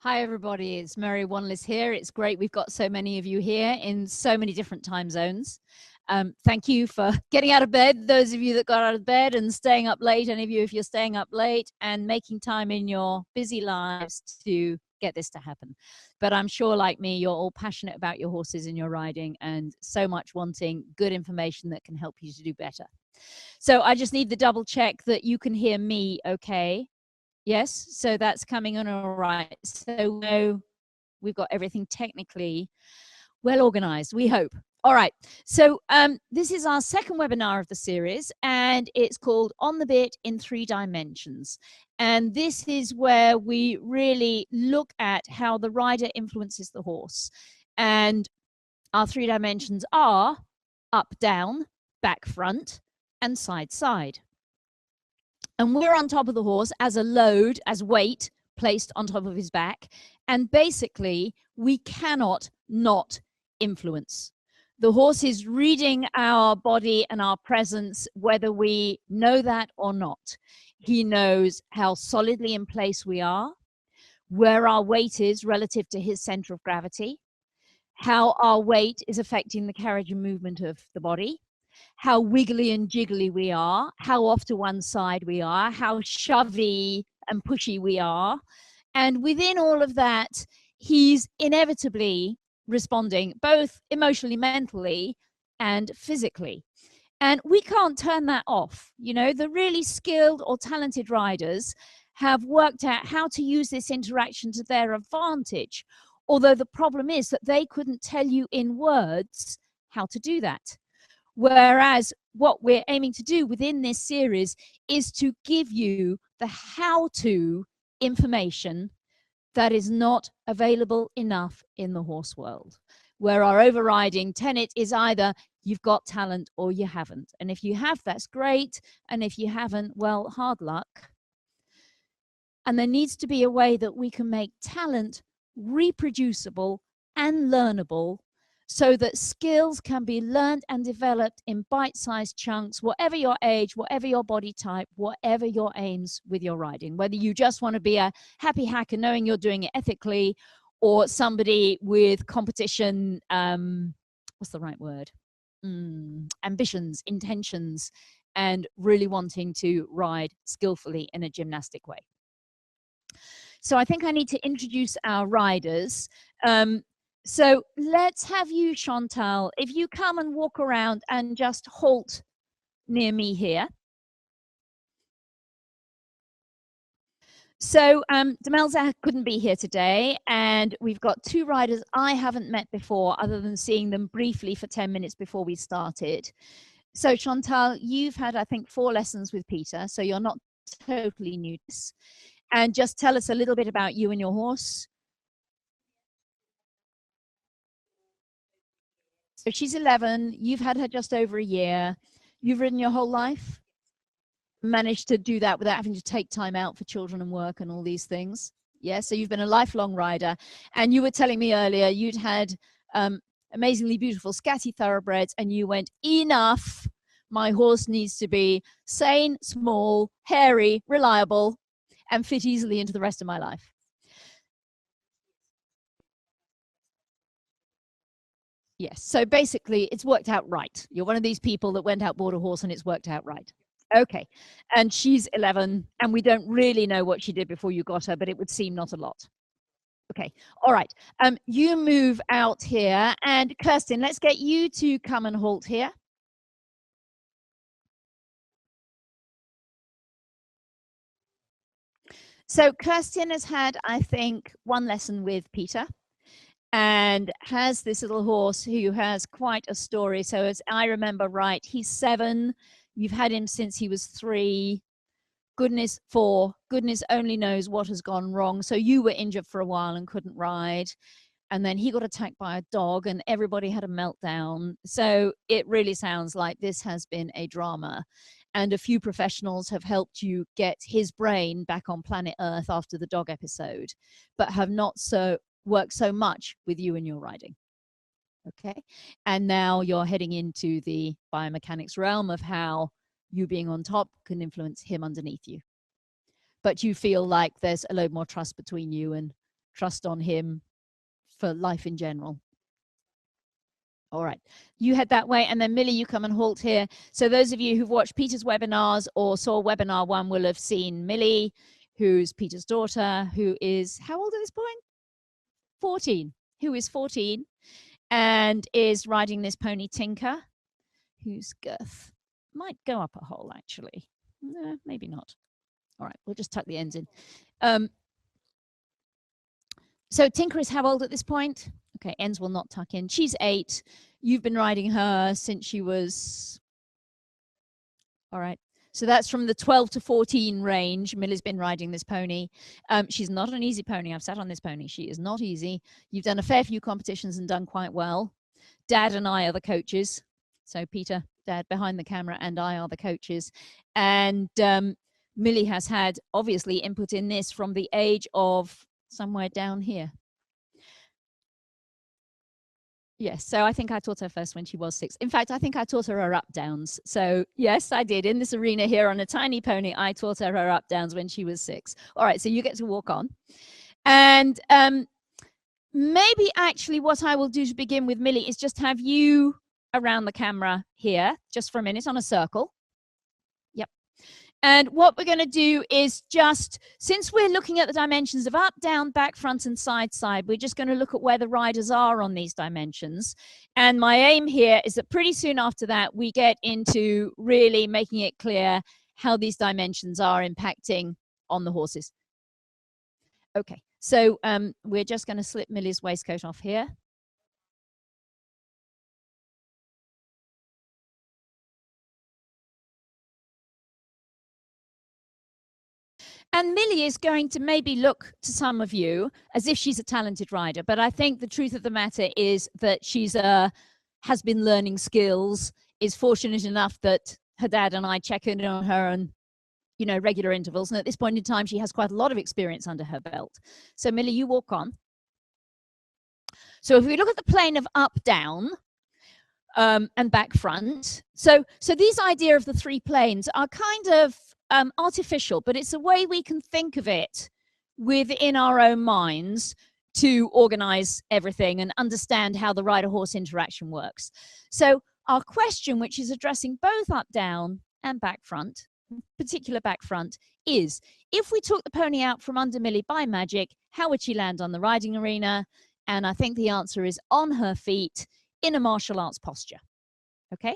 Hi, everybody. It's Mary Wanless here. It's great we've got so many of you here in so many different time zones. Thank you for getting out of bed, those of you that got out of bed and staying up late, any of you if you're staying up late, and making time in your busy lives to get this to happen. But I'm sure, like me, you're all passionate about your horses and your riding and so much wanting good information that can help you to do better. So I just need the double check that you can hear me okay. Yes, so that's coming on all right. So no, we've got everything technically well organized, we hope. All right, so this is our second webinar of the series, and it's called On the Bit in 3 Dimensions. And this is where we really look at how the rider influences the horse. And our 3 dimensions are up, down, back, front, and side, side. And we're on top of the horse as a load, as weight placed on top of his back. And basically, we cannot not influence. The horse is reading our body and our presence, whether we know that or not. He knows how solidly in place we are, where our weight is relative to his center of gravity, how our weight is affecting the carriage and movement of the body, how wiggly and jiggly we are, how off to one side we are, how shovey and pushy we are. And within all of that, he's inevitably responding both emotionally, mentally, and physically. And we can't turn that off. You know, the really skilled or talented riders have worked out how to use this interaction to their advantage. Although the problem is that they couldn't tell you in words how to do that. Whereas what we're aiming to do within this series is to give you the how-to information that is not available enough in the horse world, where our overriding tenet is either you've got talent or you haven't. And if you have, that's great. And if you haven't, well, hard luck. And there needs to be a way that we can make talent reproducible and learnable, so that skills can be learned and developed in bite-sized chunks, whatever your age, whatever your body type, whatever your aims with your riding. Whether you just want to be a happy hacker knowing you're doing it ethically, or somebody with competition, what's the right word? Ambitions, intentions, and really wanting to ride skillfully in a gymnastic way. So I think I need to introduce our riders. So let's have you, Chantal, if you come and walk around and just halt near me here. So Demelza couldn't be here today, and we've got 2 riders I haven't met before, other than seeing them briefly for 10 minutes before we started. So Chantal, you've had, I think, 4 lessons with Peter, so you're not totally new to this. And just tell us a little bit about you and your horse. So she's 11, you've had her just over a year. You've ridden your whole life? Managed to do that without having to take time out for children and work and all these things? Yeah, so you've been a lifelong rider. And you were telling me earlier you'd had amazingly beautiful scatty thoroughbreds, and you went, enough, my horse needs to be sane, small, hairy, reliable, and fit easily into the rest of my life. Yes, so basically it's worked out right. You're one of these people that went out, bought a horse, and it's worked out right. Okay, and she's 11, and we don't really know what she did before you got her, but it would seem not a lot. Okay, all right. You move out here, and Kirsten, let's get you to come and halt here. So Kirsten has had, I think, 1 lesson with Peter, and has this little horse who has quite a story. So as I remember right, he's 7. You've had him since he was 3. Goodness only knows what has gone wrong. So you were injured for a while and couldn't ride. And then he got attacked by a dog and everybody had a meltdown. So it really sounds like this has been a drama. And a few professionals have helped you get his brain back on planet Earth after the dog episode, but have not worked so much with you and your riding. Okay. And now you're heading into the biomechanics realm of how you being on top can influence him underneath you. But you feel like there's a load more trust between you and trust on him for life in general. All right, you head that way, and then Millie, you come and halt here. So those of you who've watched Peter's webinars or saw webinar 1 will have seen Millie, who's Peter's daughter, who is how old at this point? 14, who is 14 and is riding this pony Tinker, whose girth might go up a hole, actually. No, maybe not. All right, we'll just tuck the ends in. So Tinker is how old at this point? Okay, ends will not tuck in. She's 8. You've been riding her since she was... All right. So that's from the 12 to 14 range. Millie's been riding this pony. She's not an easy pony. I've sat on this pony. She is not easy. You've done a fair few competitions and done quite well. Dad and I are the coaches. So Peter, Dad behind the camera, and I are the coaches. And Millie has had, obviously, input in this from the age of somewhere down here. Yes, so I think I taught her first when she was 6. In fact, I think I taught her her up-downs. So yes, I did. In this arena here on a tiny pony, I taught her her up-downs when she was 6. All right, so you get to walk on. And maybe actually what I will do to begin with, Millie, is just have you around the camera here, just for a minute on a circle. Yep. And what we're going to do is just, since we're looking at the dimensions of up, down, back, front, and side, we're just going to look at where the riders are on these dimensions. And my aim here is that pretty soon after that, we get into really making it clear how these dimensions are impacting on the horses. Okay, so we're just going to slip Millie's waistcoat off here. And Millie is going to maybe look to some of you as if she's a talented rider, but I think the truth of the matter is that she's has been learning skills, is fortunate enough that her dad and I check in on her on, you know, regular intervals. And at this point in time, she has quite a lot of experience under her belt. So Millie, you walk on. So if we look at the plane of up, down, and back, front. So these idea of the 3 planes are kind of artificial, but it's a way we can think of it within our own minds to organize everything and understand how the rider-horse interaction works. So our question, which is addressing both up, down, and back, front, particular back, front, is if we took the pony out from under Millie by magic, how would she land on the riding arena? And I think the answer is on her feet in a martial arts posture. Okay,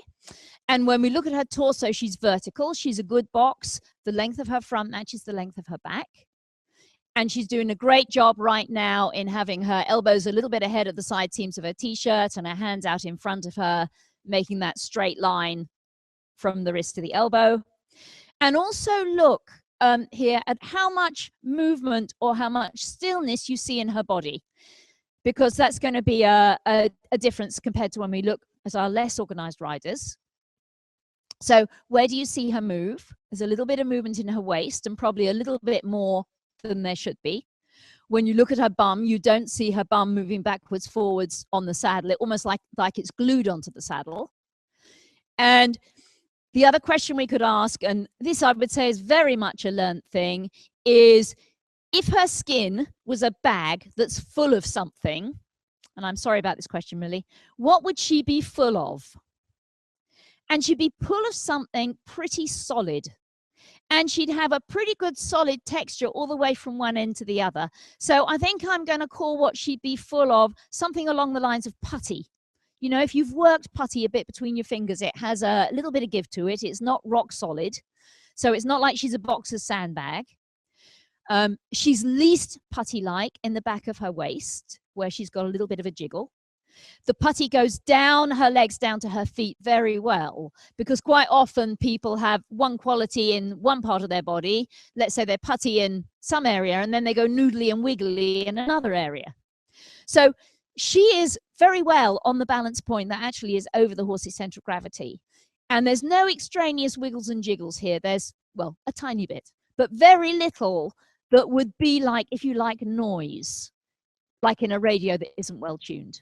and when we look at her torso, she's vertical. She's a good box. The length of her front matches the length of her back. And she's doing a great job right now in having her elbows a little bit ahead of the side seams of her t-shirt and her hands out in front of her, making that straight line from the wrist to the elbow. And also look here at how much movement or how much stillness you see in her body, because that's going to be a difference compared to when we look as our less organized riders. So where do you see her move? There's a little bit of movement in her waist and probably a little bit more than there should be. When you look at her bum, you don't see her bum moving backwards, forwards on the saddle. It almost like it's glued onto the saddle. And the other question we could ask, and this I would say is very much a learned thing, is if her skin was a bag that's full of something, and I'm sorry about this question, Millie, what would she be full of? And she'd be full of something pretty solid. And she'd have a pretty good solid texture all the way from one end to the other. So I think I'm going to call what she'd be full of something along the lines of putty. You know, if you've worked putty a bit between your fingers, it has a little bit of give to it. It's not rock solid. So it's not like she's a boxer's sandbag. She's least putty-like in the back of her waist, where she's got a little bit of a jiggle. The putty goes down her legs, down to her feet very well, because quite often people have one quality in one part of their body. Let's say they're putty in some area, and then they go noodly and wiggly in another area. So she is very well on the balance point that actually is over the horse's center of gravity. And there's no extraneous wiggles and jiggles here. There's, well, a tiny bit, but very little that would be like, if you like, noise, like in a radio that isn't well tuned.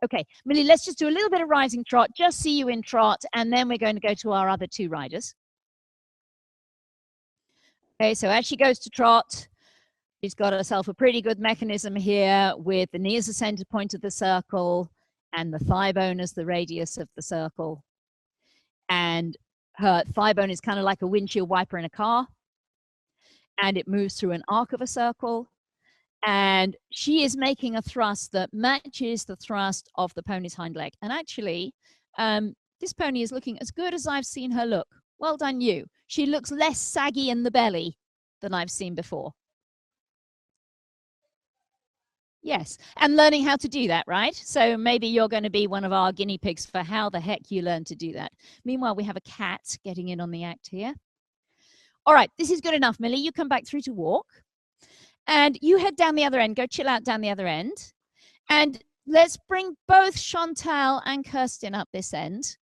Okay, Millie, let's just do a little bit of rising trot, just see you in trot, and then we're going to go to our other 2 riders. Okay, so as she goes to trot, She's got herself a pretty good mechanism here with the knee as the center point of the circle and the thigh bone as the radius of the circle. And her thigh bone is kind of like a windshield wiper in a car. And it moves through an arc of a circle. And she is making a thrust that matches the thrust of the pony's hind leg. And actually, this pony is looking as good as I've seen her look. Well done, you. She looks less saggy in the belly than I've seen before. Yes, and learning how to do that, right? So maybe you're going to be one of our guinea pigs for how the heck you learn to do that. Meanwhile, we have a cat getting in on the act here. All right, this is good enough, Millie. You come back through to walk. And you head down the other end. Go chill out down the other end. And let's bring both Chantal and Kirsten up this end.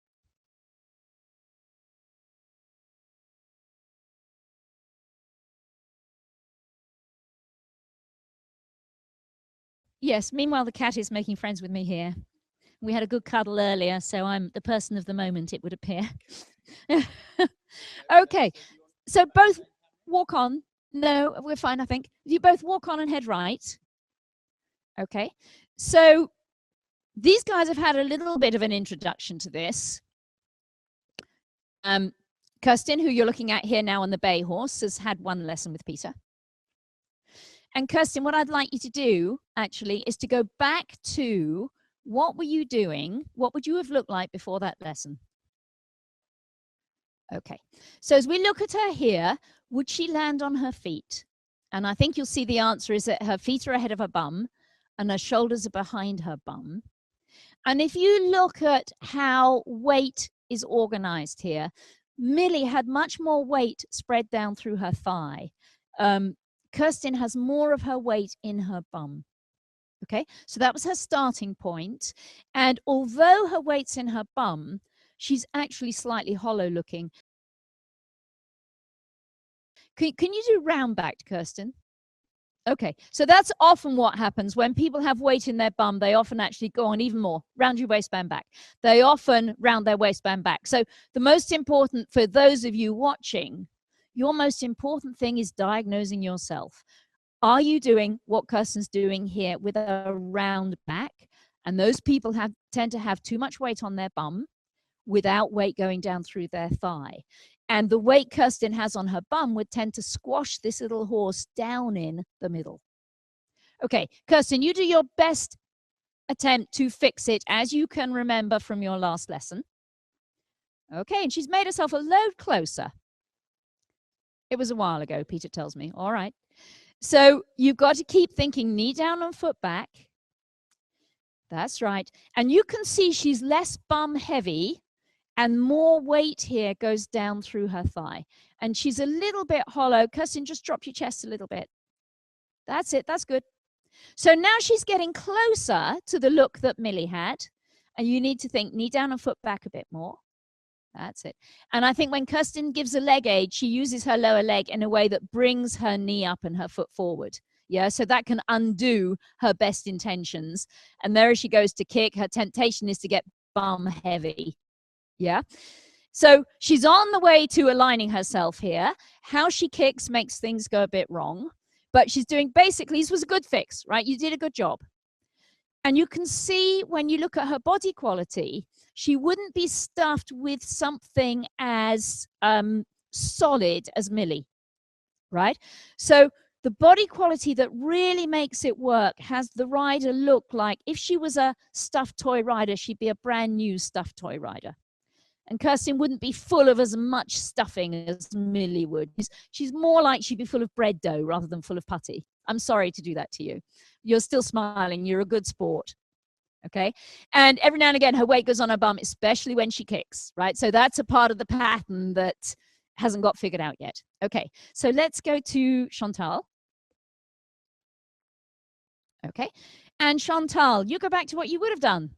Yes, meanwhile, the cat is making friends with me here. We had a good cuddle earlier, so I'm the person of the moment, it would appear. Okay, so both walk on. No, we're fine, I think. You both walk on and head right. Okay, so these guys have had a little bit of an introduction to this. Kirsten, who you're looking at here now on the bay horse, has had one lesson with Peter. And Kirsten, what I'd like you to do, actually, is to go back to what were you doing? What would you have looked like before that lesson? Okay, so as we look at her here, would she land on her feet? And I think you'll see the answer is that her feet are ahead of her bum and her shoulders are behind her bum. And if you look at how weight is organized here, Millie had much more weight spread down through her thigh. Kirsten has more of her weight in her bum. Okay, so that was her starting point. And although her weight's in her bum, she's actually slightly hollow looking. Can you do round backed, Kirsten? Okay, so that's often what happens when people have weight in their bum. They often actually go on even more, round your waistband back. They often round their waistband back. So the most important for those of you watching, your most important thing is diagnosing yourself. Are you doing what Kirsten's doing here with a round back? And those people tend to have too much weight on their bum without weight going down through their thigh. And the weight Kirsten has on her bum would tend to squash this little horse down in the middle. Okay, Kirsten, you do your best attempt to fix it as you can remember from your last lesson. Okay, and she's made herself a load closer. It was a while ago, Peter tells me. All right. So you've got to keep thinking knee down and foot back. That's right. And you can see she's less bum heavy and more weight here goes down through her thigh. And she's a little bit hollow. Kirsten, just drop your chest a little bit. That's it. That's good. So now she's getting closer to the look that Millie had. And you need to think knee down and foot back a bit more. That's it. And I think when Kirsten gives a leg aid, she uses her lower leg in a way that brings her knee up and her foot forward. Yeah, so that can undo her best intentions. And there she goes to kick. Her temptation is to get bum heavy. Yeah. So she's on the way to aligning herself here. How she kicks makes things go a bit wrong. But she's doing basically, this was a good fix, right? You did a good job. And you can see when you look at her body quality, she wouldn't be stuffed with something as solid as Millie, right? So the body quality that really makes it work has the rider look like, if she was a stuffed toy rider, she'd be a brand new stuffed toy rider. And Kirsten wouldn't be full of as much stuffing as Millie would. She's more like she'd be full of bread dough rather than full of putty. I'm sorry to do that to you. You're still smiling. You're a good sport. Okay. And every now and again, her weight goes on her bum, especially when she kicks, right? So that's a part of the pattern that hasn't got figured out yet. Okay. So let's go to Chantal. Okay. And Chantal, you go back to what you would have done.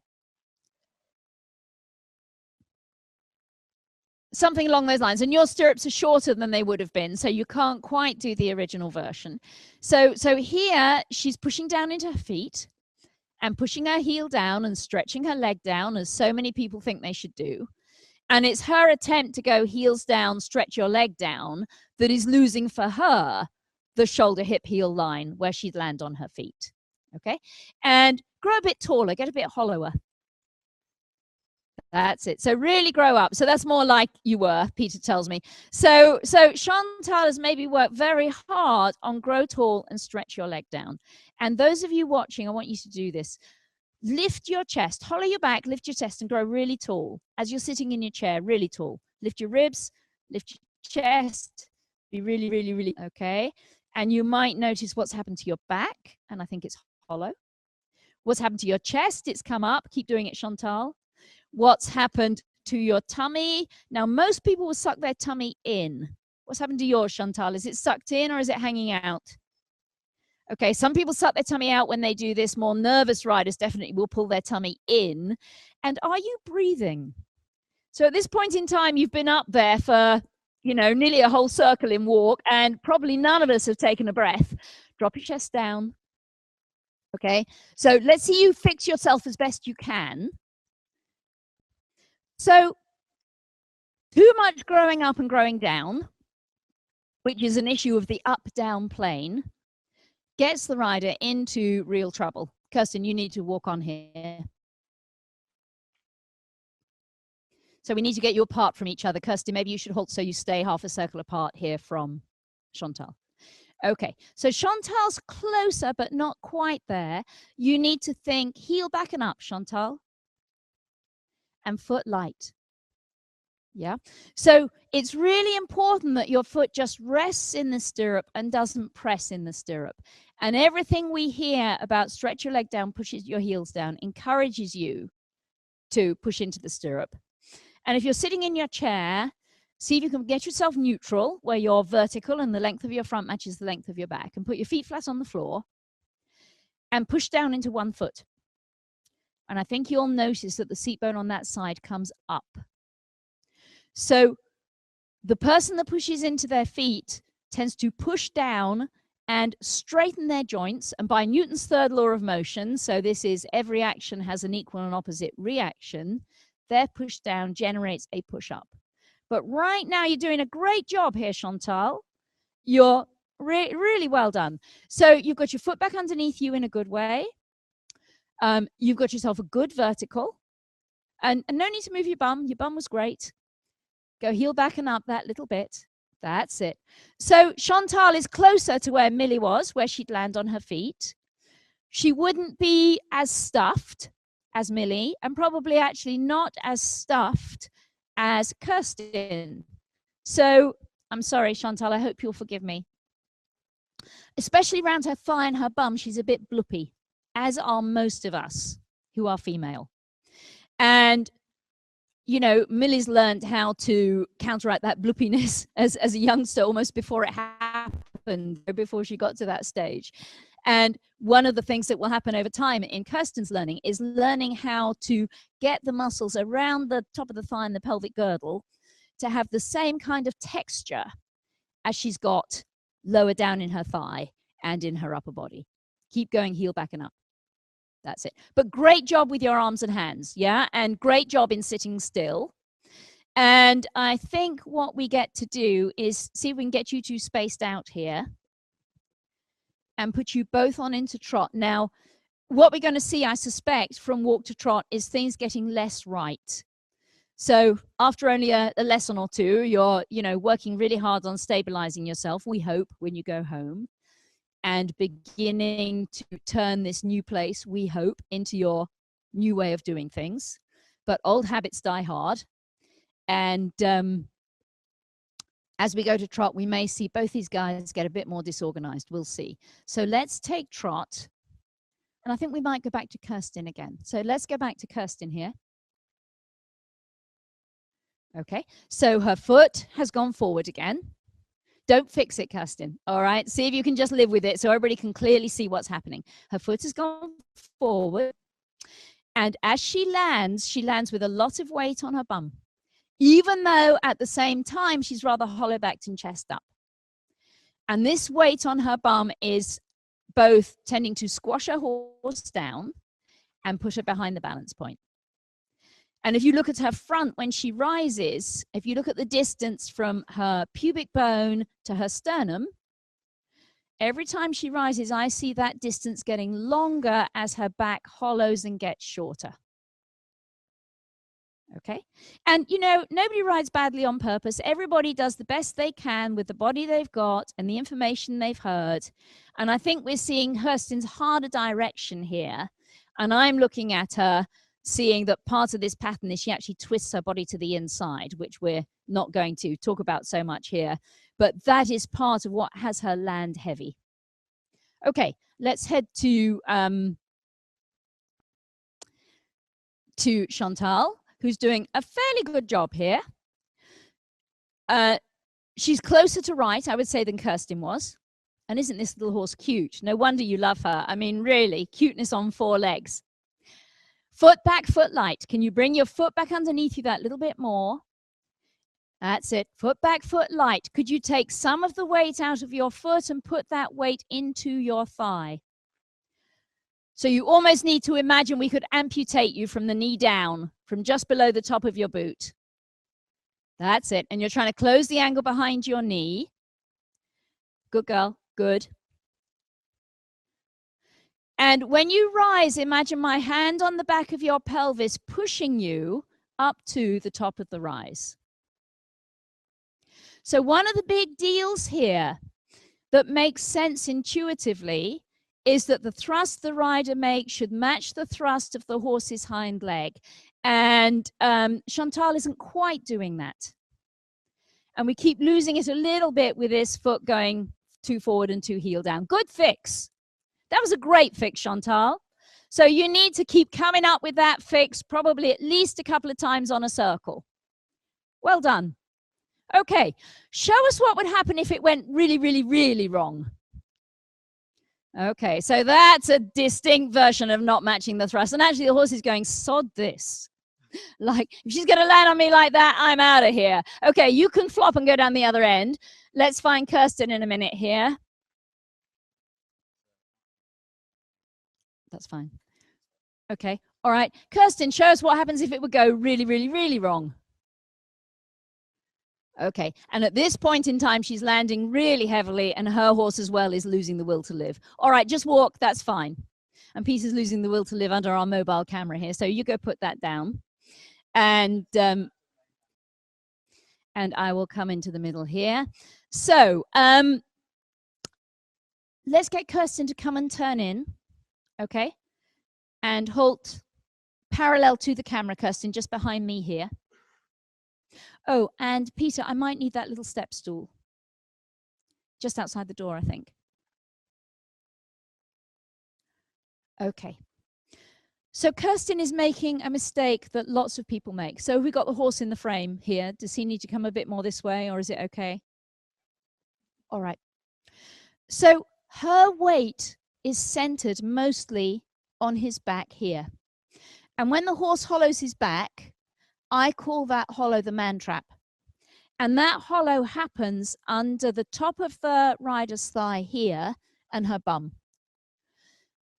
Something along those lines. And your stirrups are shorter than they would have been, so you can't quite do the original version. So here she's pushing down into her feet and pushing her heel down and stretching her leg down, as so many people think they should do. And it's her attempt to go heels down, stretch your leg down, that is losing for her the shoulder hip heel line where she'd land on her feet. Okay, and grow a bit taller, get a bit hollower. That's it. So really grow up. So that's more like you were, Peter tells me. So Chantal has maybe worked very hard on grow tall and stretch your leg down. And those of you watching, I want you to do this. Lift your chest, hollow your back, lift your chest and grow really tall. As you're sitting in your chair, really tall. Lift your ribs, lift your chest, be really, really, really, okay. And you might notice what's happened to your back, and I think it's hollow. What's happened to your chest? It's come up. Keep doing it, Chantal. What's happened to your tummy? Now, most people will suck their tummy in. What's happened to yours, Chantal? Is it sucked in or is it hanging out? Okay, some people suck their tummy out when they do this. More nervous riders definitely will pull their tummy in. And are you breathing? So at this point in time, you've been up there for, you know, nearly a whole circle in walk, and probably none of us have taken a breath. Drop your chest down. Okay, so let's see you fix yourself as best you can. So too much growing up and growing down, which is an issue of the up-down plane, gets the rider into real trouble. Kirsten, you need to walk on here. So we need to get you apart from each other. Kirsten, maybe you should hold so you stay half a circle apart here from Chantal. Okay, so Chantal's closer, but not quite there. You need to think heel back and up, Chantal. And foot light. Yeah, so it's really important that your foot just rests in the stirrup and doesn't press in the stirrup. And everything we hear about stretch your leg down, pushes your heels down, encourages you to push into the stirrup. And if you're sitting in your chair, see if you can get yourself neutral, where you're vertical and the length of your front matches the length of your back, and put your feet flat on the floor and push down into one foot. And I think you'll notice that the seat bone on that side comes up. So the person that pushes into their feet tends to push down and straighten their joints. And by Newton's third law of motion, so this is every action has an equal and opposite reaction, their push down generates a push up. But right now you're doing a great job here, Chantal. You're really well done. So you've got your foot back underneath you in a good way. You've got yourself a good vertical, and no need to move your bum. Your bum was great. Go heel back and up that little bit. That's it. So Chantal is closer to where Millie was, where she'd land on her feet. She wouldn't be as stuffed as Millie, and probably actually not as stuffed as Kirsten. So I'm sorry, Chantal, I hope you'll forgive me. Especially around her thigh and her bum, she's a bit bloopy, as are most of us who are female. And, you know, Millie's learned how to counteract that bloopiness as a youngster, almost before it happened, before she got to that stage. And one of the things that will happen over time in Kirsten's learning is learning how to get the muscles around the top of the thigh and the pelvic girdle to have the same kind of texture as she's got lower down in her thigh and in her upper body. Keep going, heel back and up. That's it. But great job with your arms and hands, yeah? And great job in sitting still. And I think what we get to do is see if we can get you two spaced out here and put you both on into trot. Now, what we're going to see, I suspect, from walk to trot is things getting less right. So after only a lesson or two, you're, you know, working really hard on stabilizing yourself, we hope, when you go home, and beginning to turn this new place, we hope, into your new way of doing things. But old habits die hard. And as we go to trot, we may see both these guys get a bit more disorganized. We'll see. So let's take trot. And I think we might go back to Kirsten again. So let's go back to Kirsten here. Okay, so her foot has gone forward again. Don't fix it, Kirsten. All right, see if you can just live with it so everybody can clearly see what's happening. Her foot has gone forward. And as she lands with a lot of weight on her bum, even though at the same time she's rather hollow-backed and chest up. And this weight on her bum is both tending to squash her horse down and push her behind the balance point. And if you look at her front when she rises, if you look at the distance from her pubic bone to her sternum, Every time she rises, I see that distance getting longer as her back hollows and gets shorter. Okay. And, you know, nobody rides badly on purpose. Everybody does the best they can with the body they've got and the information they've heard. And I think we're seeing Kirsten's harder direction here. And I'm looking at her, seeing that part of this pattern is she actually twists her body to the inside, which we're not going to talk about so much here. But that is part of what has her land heavy. Okay, let's head to Chantal, who's doing a fairly good job here. She's closer to right, I would say, than Kirsten was. And isn't this little horse cute? No wonder you love her. I mean, really, cuteness on 4 legs. Foot back, foot light. Can you bring your foot back underneath you that little bit more? That's it. Foot back, foot light. Could you take some of the weight out of your foot and put that weight into your thigh? So you almost need to imagine we could amputate you from the knee down, from just below the top of your boot. That's it. And you're trying to close the angle behind your knee. Good girl. Good. And when you rise, imagine my hand on the back of your pelvis pushing you up to the top of the rise. So one of the big deals here that makes sense intuitively is that the thrust the rider makes should match the thrust of the horse's hind leg. And Chantal isn't quite doing that. And we keep losing it a little bit with this foot going 2 forward and 2 heel down. Good fix. That was a great fix, Chantal. So you need to keep coming up with that fix, probably at least a couple of times on a circle. Well done. Okay, show us what would happen if it went really, really, really wrong. Okay, so that's a distinct version of not matching the thrust. And actually the horse is going, sod this. Like, if she's going to land on me like that, I'm out of here. Okay, you can flop and go down the other end. Let's find Kirsten in a minute here. That's fine. Okay, all right. Kirsten, show us what happens if it would go really, really, really wrong. Okay, and at this point in time, she's landing really heavily, and her horse as well is losing the will to live. All right, just walk, that's fine. And Peter's losing the will to live under our mobile camera here, so you go put that down. And I will come into the middle here. So let's get Kirsten to come and turn in, okay? And halt parallel to the camera, Kirsten, just behind me here. Oh, and Peter, I might need that little step stool. Just outside the door, I think. Okay. So Kirsten is making a mistake that lots of people make. So we got the horse in the frame here. Does he need to come a bit more this way, or is it okay? All right. So her weight is centered mostly on his back here. And when the horse hollows his back, I call that hollow the man trap. And that hollow happens under the top of the rider's thigh here and her bum.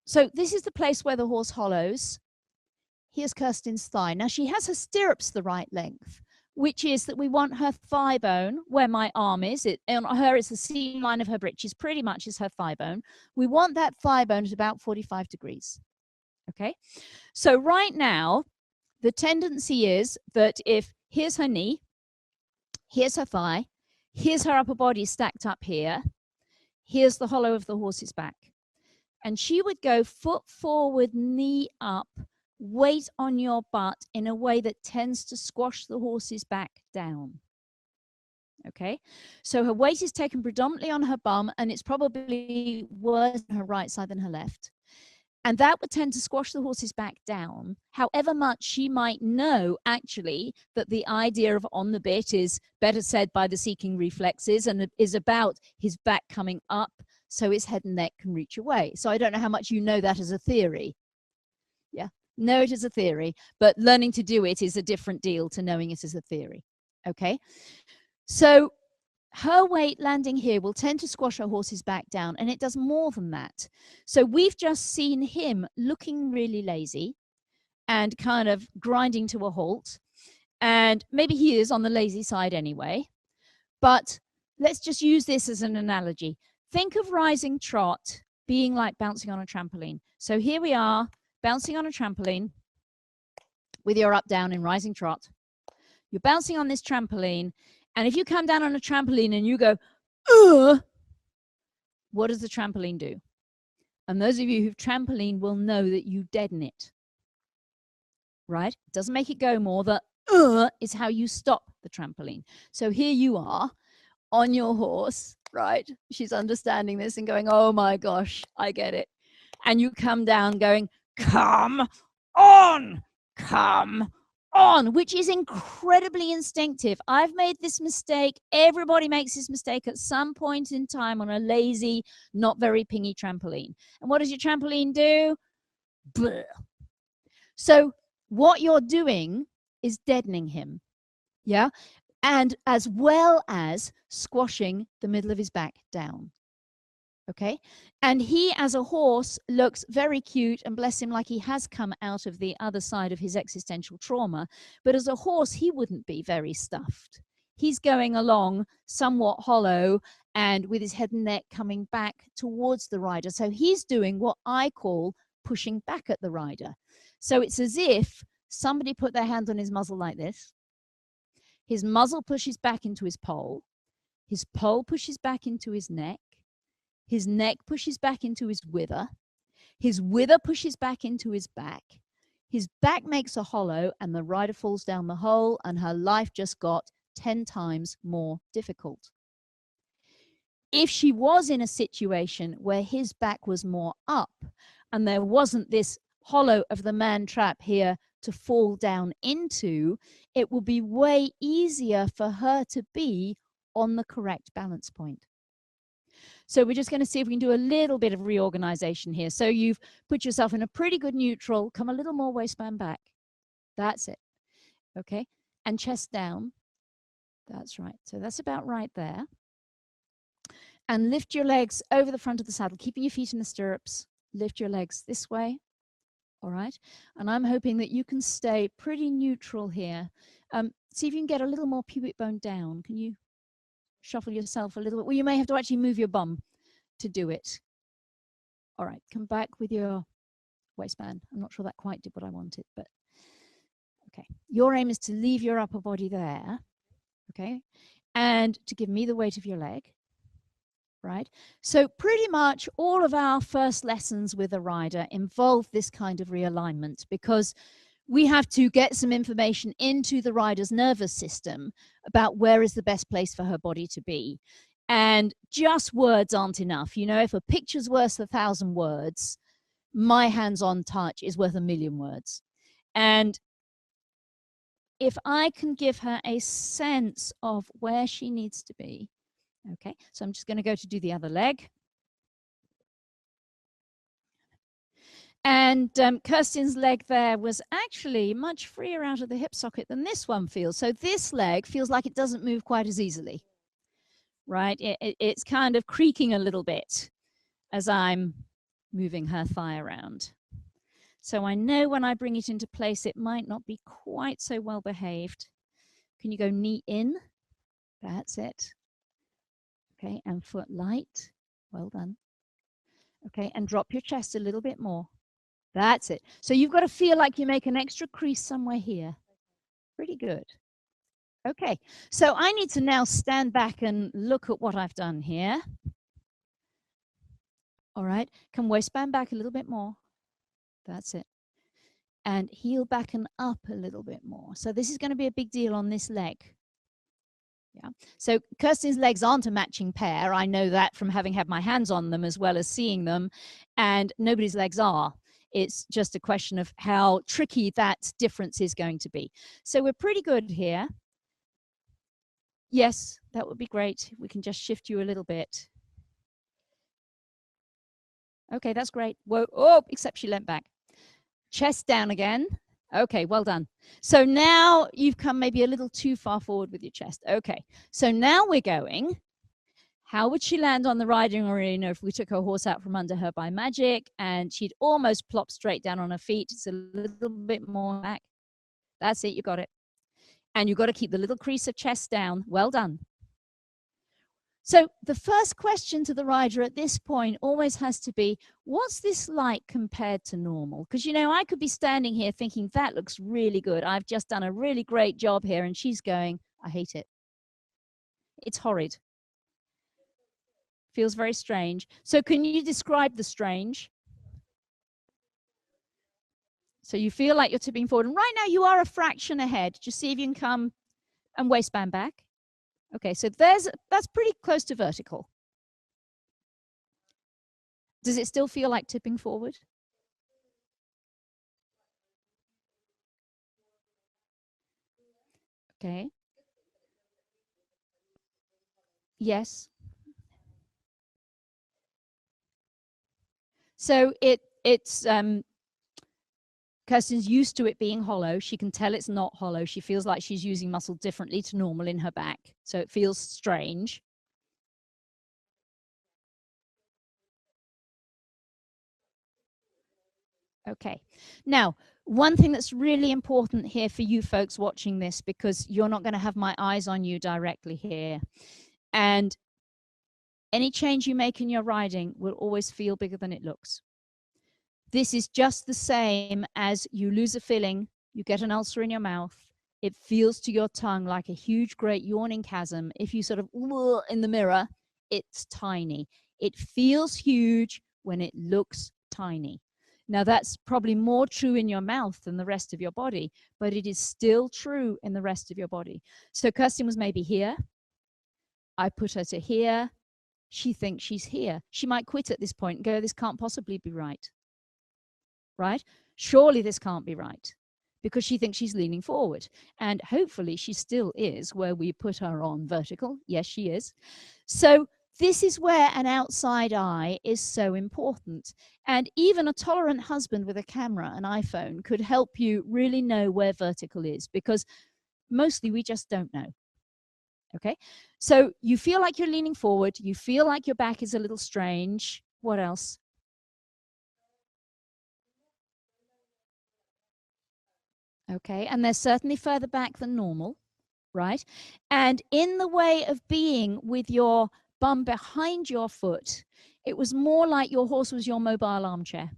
So this is the place where the horse hollows. Here's Kirsten's thigh. Now she has her stirrups the right length, which is that we want her thigh bone where my arm is. On her, it's the seam line of her breeches, pretty much is her thigh bone. We want that thigh bone at about 45 degrees. Okay, so right now, the tendency is that if here's her knee, here's her thigh, here's her upper body stacked up here, here's the hollow of the horse's back. And she would go foot forward, knee up, weight on your butt in a way that tends to squash the horse's back down. Okay, so her weight is taken predominantly on her bum, and it's probably worse on her right side than her left. And that would tend to squash the horse's back down, however much she might know, actually, that the idea of on the bit is better said by the seeking reflexes and is about his back coming up so his head and neck can reach away. So I don't know how much you know that as a theory. Yeah, know it as a theory, but learning to do it is a different deal to knowing it as a theory. Okay, so her weight landing here will tend to squash her horse's back down, and it does more than that. So we've just seen him looking really lazy and kind of grinding to a halt. And maybe he is on the lazy side anyway. But let's just use this as an analogy. think of rising trot being like bouncing on a trampoline. So here we are, bouncing on a trampoline with your up down in rising trot. You're bouncing on this trampoline, and if you come down on a trampoline and you go, what does the trampoline do? And those of you who've trampoline will know that you deaden it, right? It doesn't make it go more. The is how you stop the trampoline. So here you are on your horse, right? She's understanding this and going, oh my gosh, I get it. And you come down going, come on, which is incredibly instinctive. I've made this mistake. Everybody makes this mistake at some point in time on a lazy, not very pingy trampoline. And what does your trampoline do? Bleh. So what you're doing is deadening him, yeah? And as well as squashing the middle of his back down, okay? And he, as a horse, looks very cute, and bless him, like he has come out of the other side of his existential trauma. But as a horse, he wouldn't be very stuffed. He's going along somewhat hollow and with his head and neck coming back towards the rider. So he's doing what I call pushing back at the rider. So it's as if somebody put their hand on his muzzle like this. His muzzle pushes back into his pole. His pole pushes back into his neck. His neck pushes back into his wither. His wither pushes back into his back. His back makes a hollow, and the rider falls down the hole, and her life just got 10 times more difficult. If she was in a situation where his back was more up and there wasn't this hollow of the man trap here to fall down into, it will be way easier for her to be on the correct balance point. So we're just going to see if we can do a little bit of reorganization here. So you've put yourself in a pretty good neutral. Come a little more waistband back. That's it. Okay. And chest down. That's right. So that's about right there. And lift your legs over the front of the saddle, keeping your feet in the stirrups. Lift your legs this way. All right. And I'm hoping that you can stay pretty neutral here. See if you can get a little more pubic bone down. Can you shuffle yourself a little bit? Well, you may have to actually move your bum to do it. All right. Come back with your waistband. I'm not sure that quite did what I wanted, but okay. Your aim is to leave your upper body there. Okay. And to give me the weight of your leg. Right? So pretty much all of our first lessons with a rider involve this kind of realignment, because we have to get some information into the rider's nervous system about where is the best place for her body to be. And just words aren't enough. You know, if a picture's worth 1,000 words, my hands-on touch is worth 1,000,000 words. And if I can give her a sense of where she needs to be. Okay, so I'm just going to go to do the other leg. And Kirsten's leg there was actually much freer out of the hip socket than this one feels. So this leg feels like it doesn't move quite as easily, right? It's kind of creaking a little bit as I'm moving her thigh around. So I know when I bring it into place, it might not be quite so well behaved. Can you go knee in? That's it. Okay, and foot light. Well done. Okay, and drop your chest a little bit more. That's it. So you've got to feel like you make an extra crease somewhere here. Pretty good. Okay, so I need to now stand back and look at what I've done here. All right, come waistband back a little bit more. That's it. And heel back and up a little bit more. So this is going to be a big deal on this leg. Yeah. So Kirsten's legs aren't a matching pair. I know that from having had my hands on them as well as seeing them, and nobody's legs are. It's just a question of how tricky that difference is going to be. So we're pretty good here. Yes, that would be great. We can just shift you a little bit. Okay, that's great. Whoa, oh, except she leant back. Chest down again. Okay, well done. So now you've come maybe a little too far forward with your chest. Okay, so now we're going. How would she land on the riding arena if we took her horse out from under her by magic and she'd almost plop straight down on her feet? It's a little bit more back. That's it, you got it. And you've got to keep the little crease of chest down. Well done. So the first question to the rider at this point always has to be, what's this like compared to normal? Because, you know, I could be standing here thinking, that looks really good. I've just done a really great job here. And she's going, I hate it. It's horrid. Feels very strange. So can you describe the strange? So you feel like you're tipping forward. And right now you are a fraction ahead. Just see if you can come and waistband back. Okay, so that's pretty close to vertical. Does it still feel like tipping forward? Okay. Yes. So it's Kirsten's used to it being hollow. She can tell it's not hollow. She feels like she's using muscle differently to normal in her back. So it feels strange. Okay. Now, one thing that's really important here for you folks watching this, because you're not going to have my eyes on you directly here. And any change you make in your riding will always feel bigger than it looks. This is just the same as you lose a filling, you get an ulcer in your mouth. It feels to your tongue like a huge, great yawning chasm. If you sort of in the mirror, it's tiny. It feels huge when it looks tiny. Now, that's probably more true in your mouth than the rest of your body, but it is still true in the rest of your body. So Kirsten was maybe here. I put her to here. She thinks she's here. She might quit at this point and go, this can't possibly be right. Right? Surely this can't be right, because she thinks she's leaning forward. And hopefully she still is where we put her on vertical. Yes, she is. So this is where an outside eye is so important. And even a tolerant husband with a camera, an iPhone, could help you really know where vertical is, because mostly we just don't know. Okay, so you feel like you're leaning forward. You feel like your back is a little strange. What else? Okay, and they're certainly further back than normal, right? And in the way of being with your bum behind your foot, it was more like your horse was your mobile armchair.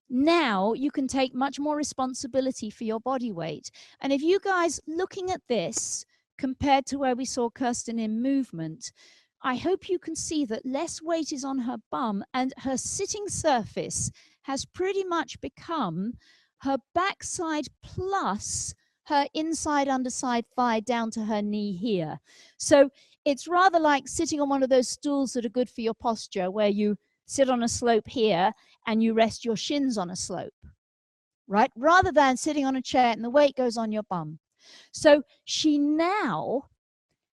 Now you can take much more responsibility for your body weight. And if you guys looking at this compared to where we saw Kirsten in movement, I hope you can see that less weight is on her bum, and her sitting surface has pretty much become her backside plus her inside underside thigh down to her knee here. So it's rather like sitting on one of those stools that are good for your posture, where you sit on a slope here and you rest your shins on a slope, right? Rather than sitting on a chair and the weight goes on your bum. So she now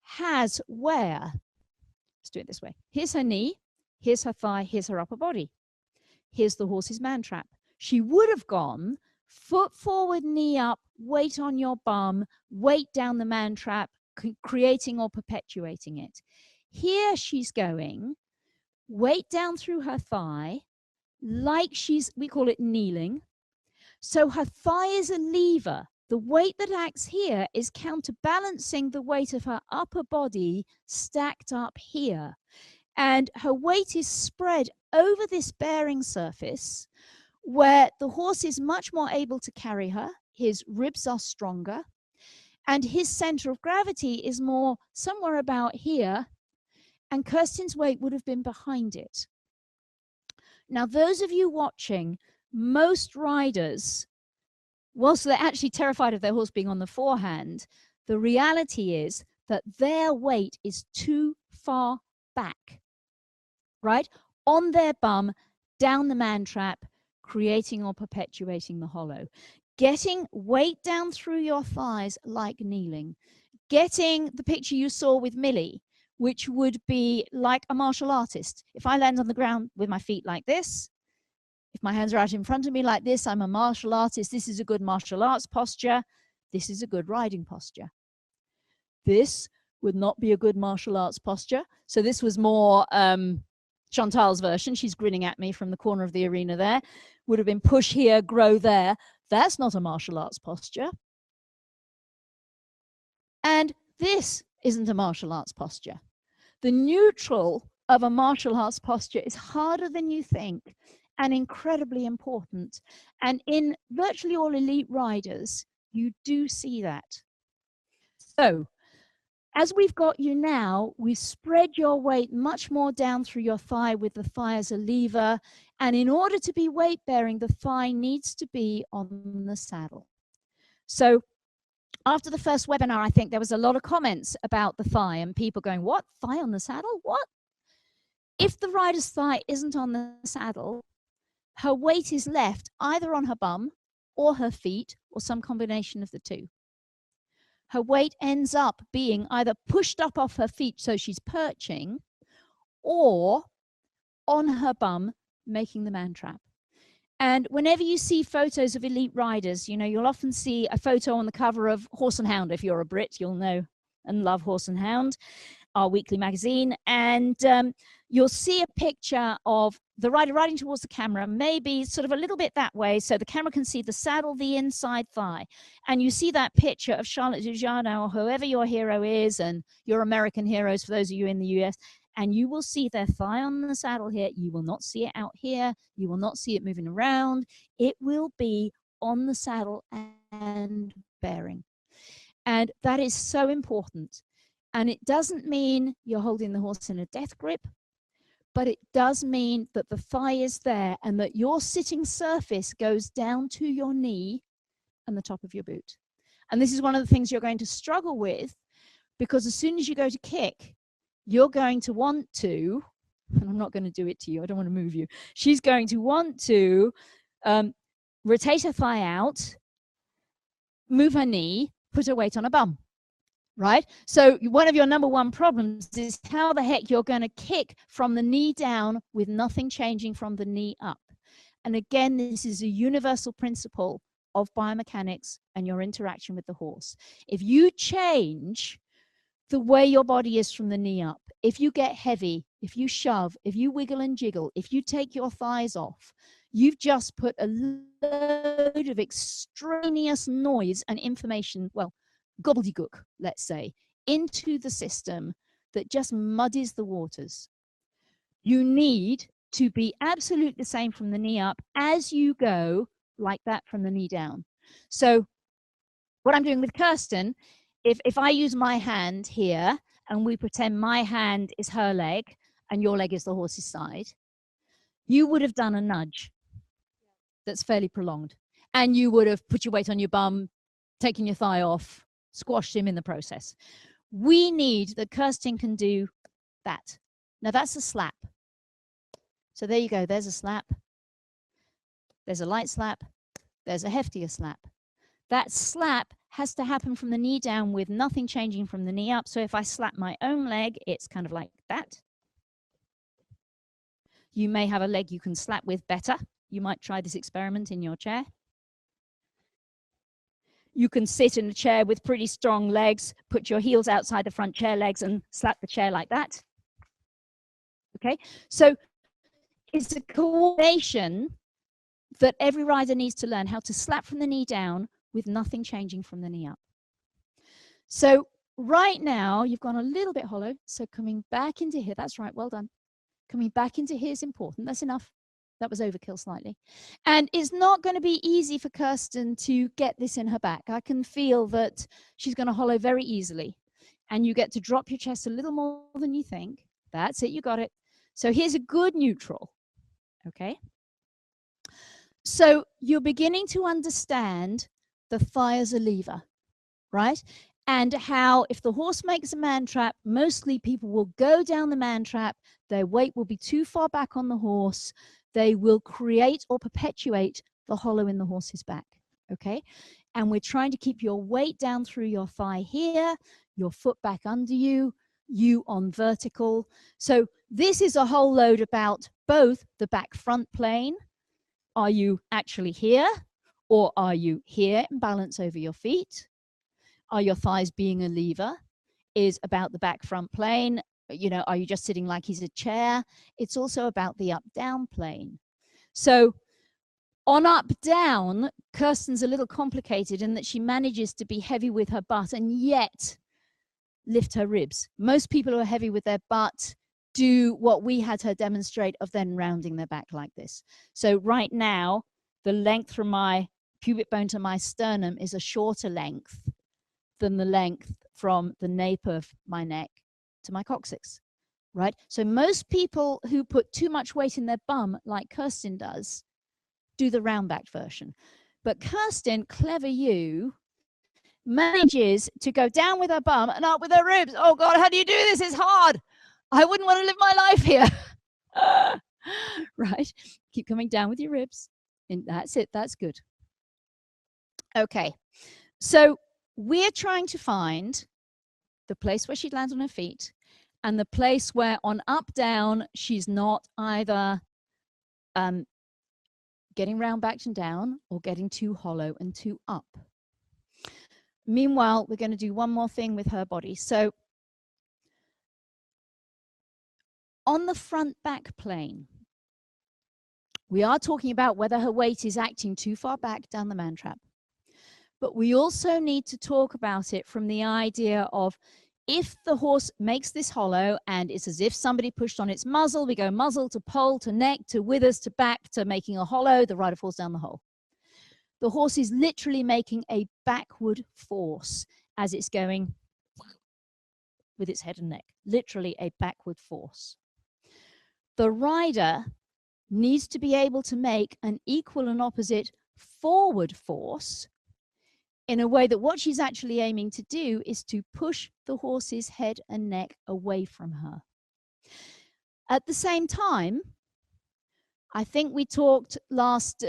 has where, let's do it this way. Here's her knee, here's her thigh, here's her upper body. Here's the horse's man trap. She would have gone foot forward, knee up, weight on your bum, weight down the man trap, creating or perpetuating it. Here she's going weight down through her thigh, like we call it kneeling. So her thigh is a lever. The weight that acts here is counterbalancing the weight of her upper body stacked up here. And her weight is spread over this bearing surface, where the horse is much more able to carry her. His ribs are stronger, and his center of gravity is more somewhere about here, and Kirsten's weight would have been behind it. Now, those of you watching, most riders, whilst they're actually terrified of their horse being on the forehand, the reality is that their weight is too far back, right? On their bum, down the man trap, creating or perpetuating the hollow. Getting weight down through your thighs like kneeling. Getting the picture you saw with Millie, which would be like a martial artist. If I land on the ground with my feet like this, if my hands are out in front of me like this, I'm a martial artist. This is a good martial arts posture. This is a good riding posture. This would not be a good martial arts posture. So this was more Chantal's version. She's grinning at me from the corner of the arena there. Would have been push here, grow there. That's not a martial arts posture. And this isn't a martial arts posture. the neutral of a martial arts posture is harder than you think and incredibly important. And in virtually all elite riders, you do see that. So as we've got you now, we've spread your weight much more down through your thigh with the thigh as a lever. And in order to be weight bearing, the thigh needs to be on the saddle. So after the first webinar, I think there was a lot of comments about the thigh and people going, what? Thigh on the saddle? What? If the rider's thigh isn't on the saddle, her weight is left either on her bum or her feet or some combination of the two. Her weight ends up being either pushed up off her feet so she's perching or on her bum making the man trap. And whenever you see photos of elite riders, you know, you'll often see a photo on the cover of Horse and Hound. If you're a Brit, you'll know and love Horse and Hound, our weekly magazine. And you'll see a picture of the rider riding towards the camera, maybe sort of a little bit that way, so the camera can see the saddle, the inside thigh. And you see that picture of Charlotte Dujardin or whoever your hero is, and your American heroes for those of you in the US, and you will see their thigh on the saddle here. You will not see it out here. You will not see it moving around. It will be on the saddle and bearing. And that is so important. And it doesn't mean you're holding the horse in a death grip, but it does mean that the thigh is there and that your sitting surface goes down to your knee and the top of your boot. And this is one of the things you're going to struggle with, because as soon as you go to kick, you're going to want to, and I'm not going to do it to you, I don't want to move you. She's going to want to rotate her thigh out, move her knee, put her weight on her bum, right? So one of your number one problems is how the heck you're going to kick from the knee down with nothing changing from the knee up. And again, this is a universal principle of biomechanics and your interaction with the horse. If you change the way your body is from the knee up, if you get heavy, if you shove, if you wiggle and jiggle, if you take your thighs off, you've just put a load of extraneous noise and information, well, gobbledygook, let's say, into the system that just muddies the waters. You need to be absolutely the same from the knee up as you go like that from the knee down. So what I'm doing with Kirsten, if I use my hand here and we pretend my hand is her leg and your leg is the horse's side, you would have done a nudge that's fairly prolonged. And you would have put your weight on your bum, taken your thigh off, squashed him in the process. We need that Kirsten can do that. Now that's a slap. So there you go, there's a slap. There's a light slap. There's a heftier slap. That slap has to happen from the knee down with nothing changing from the knee up. So if I slap my own leg, it's kind of like that. You may have a leg you can slap with better. You might try this experiment in your chair. You can sit in a chair with pretty strong legs, put your heels outside the front chair legs and slap the chair like that. Okay, so it's a coordination that every rider needs to learn, how to slap from the knee down with nothing changing from the knee up. So right now, you've gone a little bit hollow. So coming back into here, that's right, well done. Coming back into here is important, that's enough. That was overkill slightly. And it's not going to be easy for Kirsten to get this in her back. I can feel that she's going to hollow very easily. And you get to drop your chest a little more than you think. That's it, you got it. So here's a good neutral, okay? So you're beginning to understand the thigh as a lever, right? And how if the horse makes a man trap, mostly people will go down the man trap, their weight will be too far back on the horse, they will create or perpetuate the hollow in the horse's back, okay? And we're trying to keep your weight down through your thigh here, your foot back under you, you on vertical. So this is a whole load about both the back front plane. Are you actually here? Or are you here in balance over your feet? Are your thighs being a lever? Is about the back front plane. You know, are you just sitting like he's a chair? It's also about the up-down plane. So on up-down, Kirsten's a little complicated in that she manages to be heavy with her butt and yet lift her ribs. Most people who are heavy with their butt do what we had her demonstrate of then rounding their back like this. So right now, the length from my pubic bone to my sternum is a shorter length than the length from the nape of my neck to my coccyx, right? So most people who put too much weight in their bum, like Kirsten does, do the round-backed version. But Kirsten, clever you, manages to go down with her bum and up with her ribs. Oh God, how do you do this? It's hard. I wouldn't want to live my life here. Right? Keep coming down with your ribs. And that's it. That's good. Okay. So we're trying to find the place where she lands on her feet and the place where on up, down, she's not either getting round, back and down or getting too hollow and too up. Meanwhile, we're going to do one more thing with her body. So on the front back plane, we are talking about whether her weight is acting too far back down the man trap. But we also need to talk about it from the idea of if the horse makes this hollow and it's as if somebody pushed on its muzzle, we go muzzle to pole to neck to withers to back to making a hollow, the rider falls down the hole. The horse is literally making a backward force as it's going with its head and neck, literally a backward force. The rider needs to be able to make an equal and opposite forward force in a way that what she's actually aiming to do is to push the horse's head and neck away from her. At the same time, I think we talked last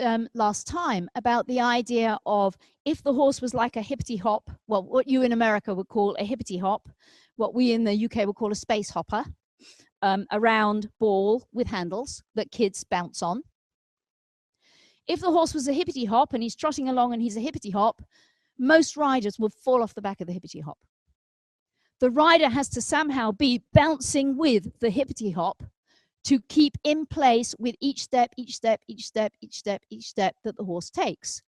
time about the idea of if the horse was like a hippity hop, well, what you in America would call a hippity hop, what we in the UK would call a space hopper, a round ball with handles that kids bounce on. If the horse was a hippity hop and he's trotting along and he's a hippity hop, most riders would fall off the back of the hippity hop. The rider has to somehow be bouncing with the hippity hop to keep in place with each step, each step, each step, each step, each step that the horse takes.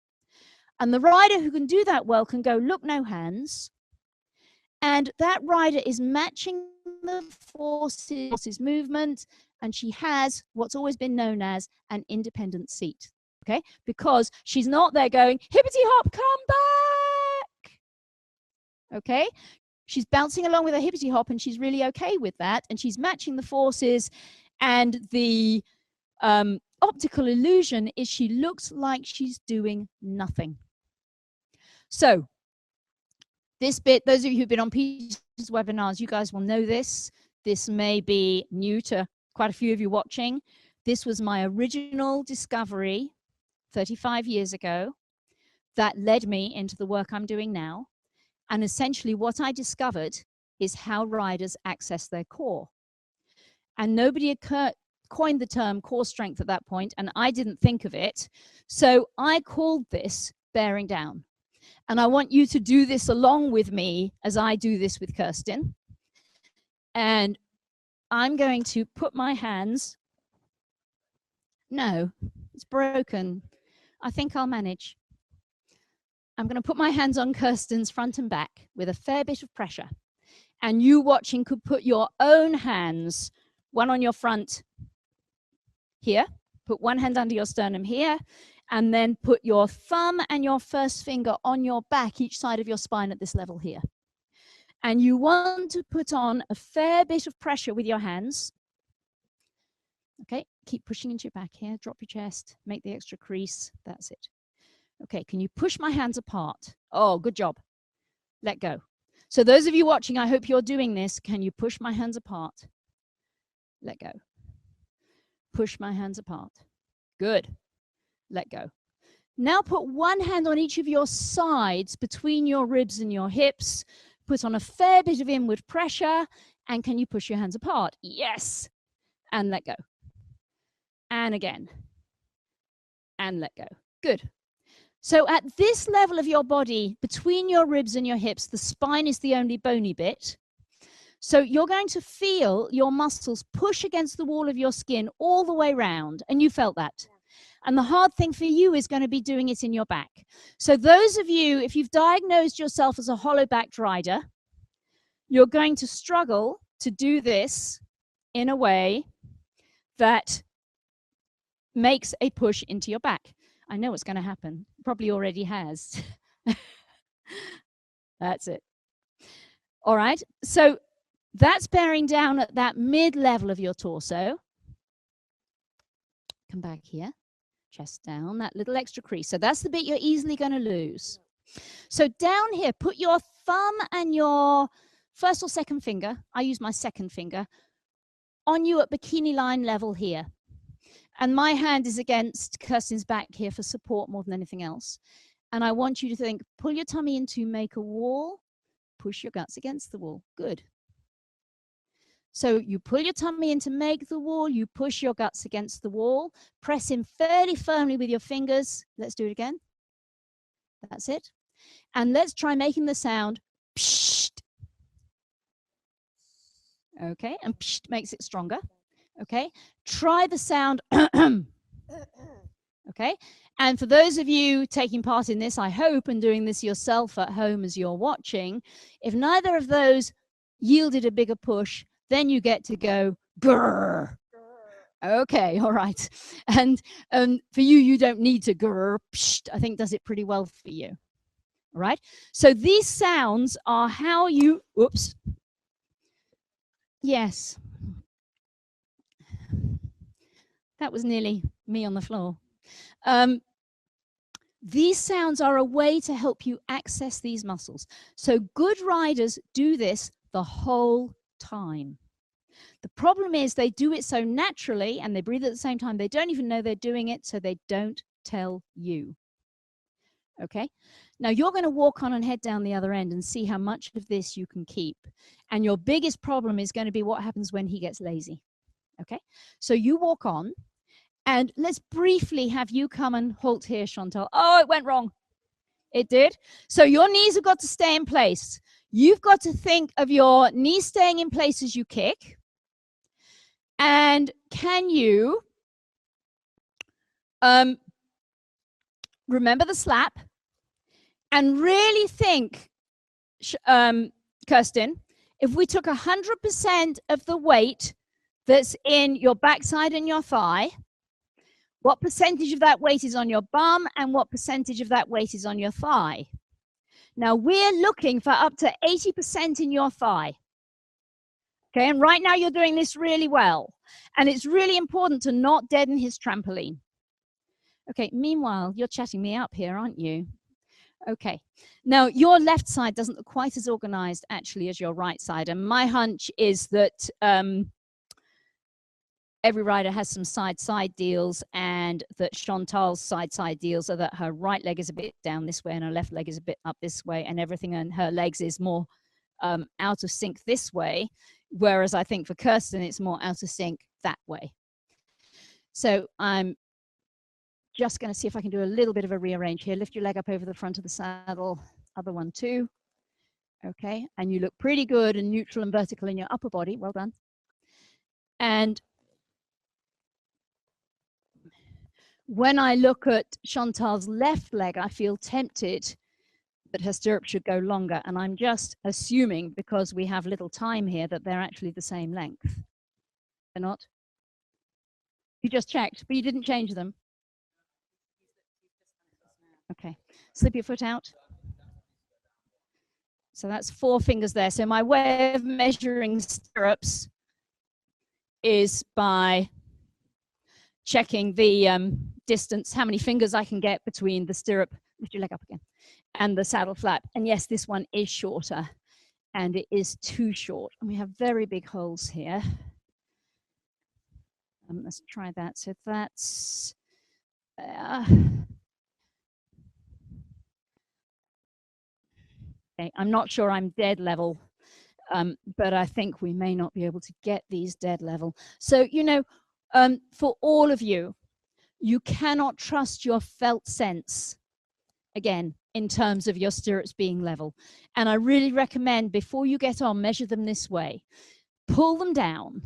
And the rider who can do that well can go, look, no hands. And that rider is matching the horse's movement, and she has what's always been known as an independent seat, okay? Because she's not there going, hippity hop, come back, okay? She's bouncing along with a hippity hop, and she's really okay with that, and she's matching the forces. And the optical illusion is she looks like she's doing nothing. So this bit, those of you who've been on Peter's webinars, you guys will know this. This may be new to quite a few of you watching. This was my original discovery 35 years ago that led me into the work I'm doing now. And essentially what I discovered is how riders access their core. And nobody had coined the term core strength at that point, and I didn't think of it. So I called this bearing down. And I want you to do this along with me as I do this with Kirsten. And I'm going to put my hands, no, it's broken. I think I'll manage. I'm going to put my hands on Kirsten's front and back with a fair bit of pressure. And you watching could put your own hands, one on your front here, put one hand under your sternum here, and then put your thumb and your first finger on your back, each side of your spine at this level here. And you want to put on a fair bit of pressure with your hands. Okay, keep pushing into your back here, drop your chest, make the extra crease, that's it. Okay, can you push my hands apart? Oh, good job. Let go. So those of you watching, I hope you're doing this. Can you push my hands apart? Let go. Push my hands apart. Good. Let go. Now put one hand on each of your sides between your ribs and your hips. Put on a fair bit of inward pressure. And can you push your hands apart? Yes. And let go. And again. And let go. Good. So at this level of your body, between your ribs and your hips, the spine is the only bony bit. So you're going to feel your muscles push against the wall of your skin all the way around, and you felt that. And the hard thing for you is going to be doing it in your back. So those of you, if you've diagnosed yourself as a hollow-backed rider, you're going to struggle to do this in a way that makes a push into your back. I know what's going to happen. Probably already has. That's it. All right. So that's bearing down at that mid-level of your torso. Come back here. Chest down, that little extra crease. So that's the bit you're easily going to lose. So down here, put your thumb and your first or second finger, I use my second finger, on you at bikini line level here. And my hand is against Kirsten's back here for support more than anything else. And I want you to think, pull your tummy in to make a wall, push your guts against the wall. Good. So you pull your tummy in to make the wall, you push your guts against the wall, press in fairly firmly with your fingers. Let's do it again. That's it. And let's try making the sound psht. Okay, and psht makes it stronger. Okay, try the sound. Okay, and for those of you taking part in this, I hope, and doing this yourself at home as you're watching, if neither of those yielded a bigger push, then you get to go grrr. Okay, all right. And for you, you don't need to grrr. Psht, I think does it pretty well for you. All right. So these sounds are how you, oops. Yes. That was nearly me on the floor. These sounds are a way to help you access these muscles. So good riders do this the whole time. The problem is they do it so naturally and they breathe at the same time, they don't even know they're doing it, so they don't tell you. Okay, now you're going to walk on and head down the other end and see how much of this you can keep. And your biggest problem is going to be what happens when he gets lazy. Okay, so you walk on and let's briefly have you come and halt here, Chantal. Oh, it went wrong. It did. So your knees have got to stay in place. You've got to think of your knees staying in place as you kick. And can you remember the slap and really think, Kirsten, if we took 100% of the weight that's in your backside and your thigh, what percentage of that weight is on your bum and what percentage of that weight is on your thigh? Now we're looking for up to 80% in your thigh. Okay, and right now you're doing this really well. And it's really important to not deaden his trampoline. Okay, meanwhile, you're chatting me up here, aren't you? Okay, now your left side doesn't look quite as organized actually as your right side. And my hunch is that every rider has some side-side deals, and that Chantal's side-side deals are that her right leg is a bit down this way and her left leg is a bit up this way, and everything on her legs is more out of sync this way, whereas I think for Kirsten it's more out of sync that way. So I'm just going to see if I can do a little bit of a rearrange here. Lift your leg up over the front of the saddle, other one too. Okay, and you look pretty good and neutral and vertical in your upper body. Well done. And when I look at Chantal's left leg, I feel tempted that her stirrup should go longer. And I'm just assuming, because we have little time here, that they're actually the same length. They're not? You just checked, but you didn't change them. Okay, slip your foot out. So that's 4 fingers there. So my way of measuring stirrups is by checking the distance, how many fingers I can get between the stirrup, lift your leg up again, and the saddle flap. And yes, this one is shorter, and it is too short. And we have very big holes here. Let's try that. So that's okay. I'm not sure I'm dead level, but I think we may not be able to get these dead level. So, you know, for all of you, you cannot trust your felt sense, again, in terms of your stirrups being level. And I really recommend, before you get on, measure them this way. Pull them down.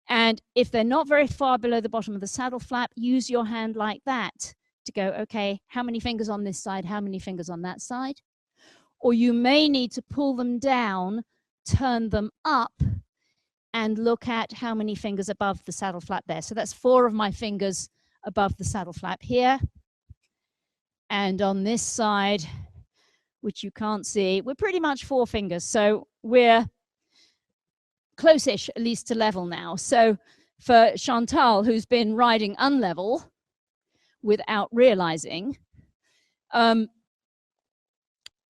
And if they're not very far below the bottom of the saddle flap, use your hand like that to go, okay, how many fingers on this side, how many fingers on that side? Or you may need to pull them down turn them up and look at how many fingers above the saddle flap there. So that's 4 of my fingers above the saddle flap here. And on this side, which you can't see, we're pretty much 4 fingers. So we're close-ish, at least to level now. So for Chantal, who's been riding unlevel without realizing,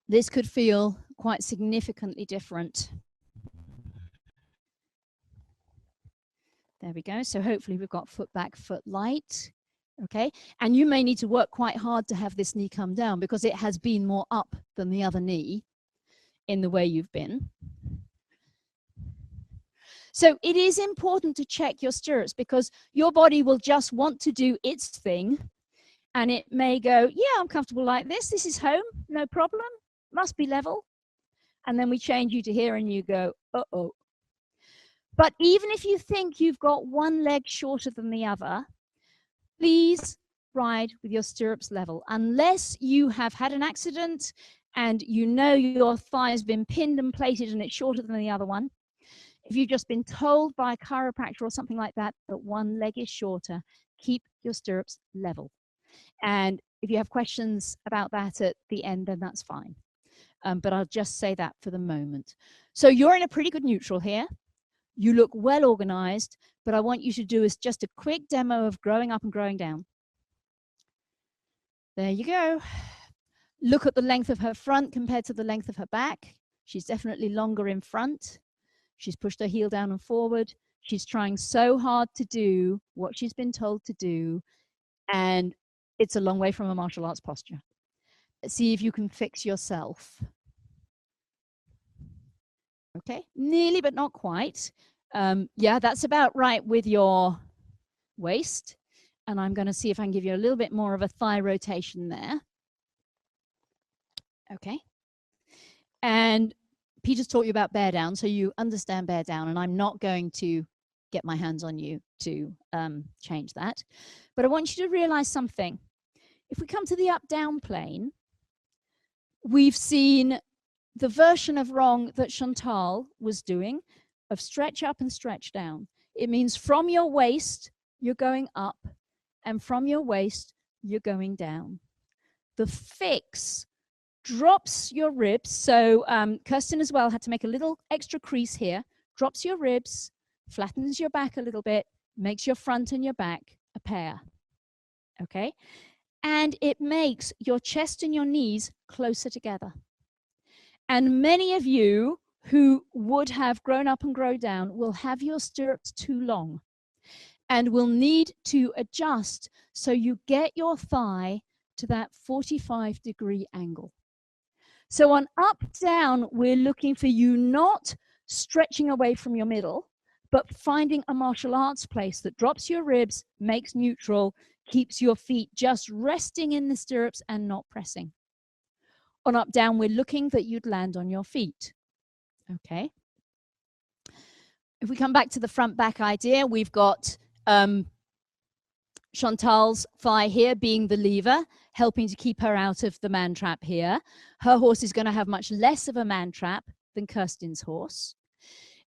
this could feel quite significantly different. There we go. So hopefully we've got foot back, foot light. Okay. And you may need to work quite hard to have this knee come down because it has been more up than the other knee in the way you've been. So it is important to check your stirrups because your body will just want to do its thing. And it may go, yeah, I'm comfortable like this. This is home. No problem. Must be level. And then we change you to here and you go, uh-oh. But even if you think you've got one leg shorter than the other, please ride with your stirrups level. Unless you have had an accident and you know your thigh has been pinned and plated and it's shorter than the other one. If you've just been told by a chiropractor or something like that, that one leg is shorter, keep your stirrups level. And if you have questions about that at the end, then that's fine. But I'll just say that for the moment. So you're in a pretty good neutral here. You look well organized, but I want you to do is just a quick demo of growing up and growing down. There you go. Look at the length of her front compared to the length of her back. She's definitely longer in front. She's pushed her heel down and forward. She's trying so hard to do what she's been told to do, and it's a long way from a martial arts posture. Let's see if you can fix yourself. Okay, nearly, but not quite. Yeah, that's about right with your waist. And I'm going to see if I can give you a little bit more of a thigh rotation there. Okay. And Peter's taught you about bear down, so you understand bear down, and I'm not going to get my hands on you to change that. But I want you to realize something. If we come to the up-down plane, we've seen the version of wrong that Chantal was doing of stretch up and stretch down. It means from your waist, you're going up, and from your waist, you're going down. The fix drops your ribs. So Kirsten as well had to make a little extra crease here, drops your ribs, flattens your back a little bit, makes your front and your back a pair. Okay? And it makes your chest and your knees closer together. And many of you who would have grown up and grown down will have your stirrups too long and will need to adjust so you get your thigh to that 45-degree angle. So on up down, we're looking for you not stretching away from your middle, but finding a martial arts place that drops your ribs, makes neutral, keeps your feet just resting in the stirrups and not pressing. On up down, we're looking that you'd land on your feet. Okay. If we come back to the front back idea, we've got Chantal's thigh here being the lever, helping to keep her out of the man trap here. Her horse is going to have much less of a man trap than Kirsten's horse.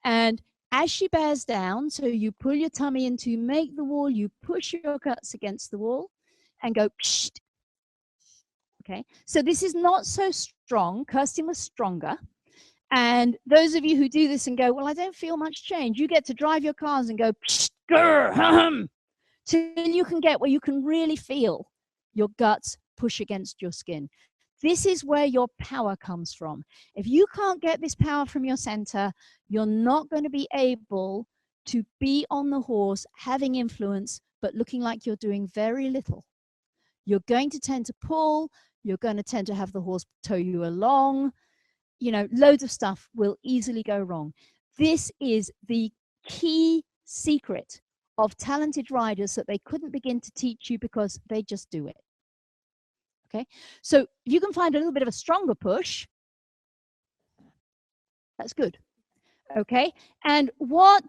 And as she bears down, so you pull your tummy in to make the wall, you push your guts against the wall and go psh. Okay, so this is not so strong. Kirsten was stronger. And those of you who do this and go, well, I don't feel much change, you get to drive your cars and go psh, grr, hum, till you can get where you can really feel your guts push against your skin. This is where your power comes from. If you can't get this power from your center, you're not going to be able to be on the horse, having influence, but looking like you're doing very little. You're going to tend to pull. You're going to tend to have the horse tow you along. You know, loads of stuff will easily go wrong. This is the key secret of talented riders that they couldn't begin to teach you because they just do it. Okay, so if you can find a little bit of a stronger push, that's good. Okay, and what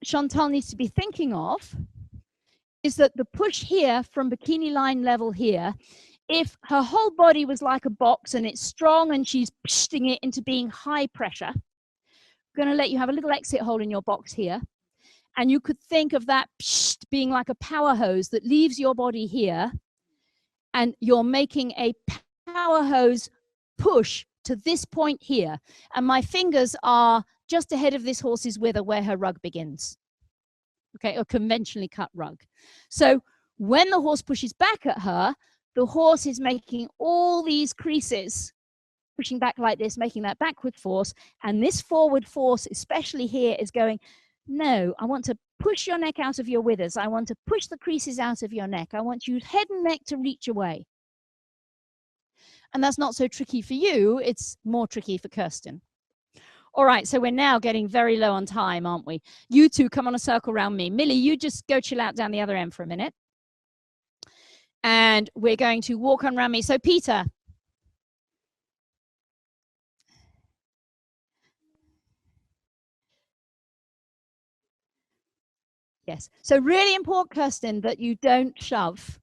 Chantal needs to be thinking of is that the push here from bikini line level here, if her whole body was like a box and it's strong and she's pushing it into being high pressure, going to let you have a little exit hole in your box here. And you could think of that being like a power hose that leaves your body here. And you're making a power hose push to this point here. And my fingers are just ahead of this horse's wither where her rug begins. Okay, a conventionally cut rug. So when the horse pushes back at her, the horse is making all these creases, pushing back like this, making that backward force. And this forward force, especially here, is going, no, I want to push your neck out of your withers. I want to push the creases out of your neck. I want you head and neck to reach away. And that's not so tricky for you. It's more tricky for Kirsten. All right, so we're now getting very low on time, aren't we? You two come on a circle around me. Millie, you just go chill out down the other end for a minute. And we're going to walk on around me. So Peter. Yes, so really important, Kirsten, that you don't shove.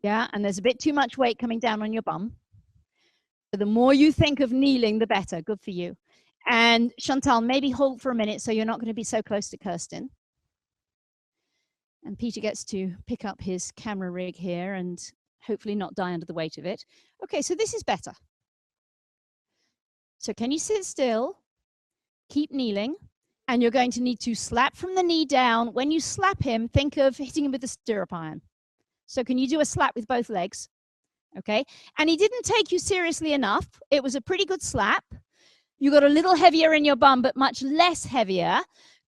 Yeah, and there's a bit too much weight coming down on your bum. So the more you think of kneeling, the better. Good for you. And Chantal, maybe hold for a minute so you're not going to be so close to Kirsten. And Peter gets to pick up his camera rig here and hopefully not die under the weight of it. Okay, so this is better. So can you sit still? Keep kneeling. And you're going to need to slap from the knee down. When you slap him, think of hitting him with a stirrup iron. So can you do a slap with both legs? Okay. And he didn't take you seriously enough. It was a pretty good slap. You got a little heavier in your bum, but much less heavier.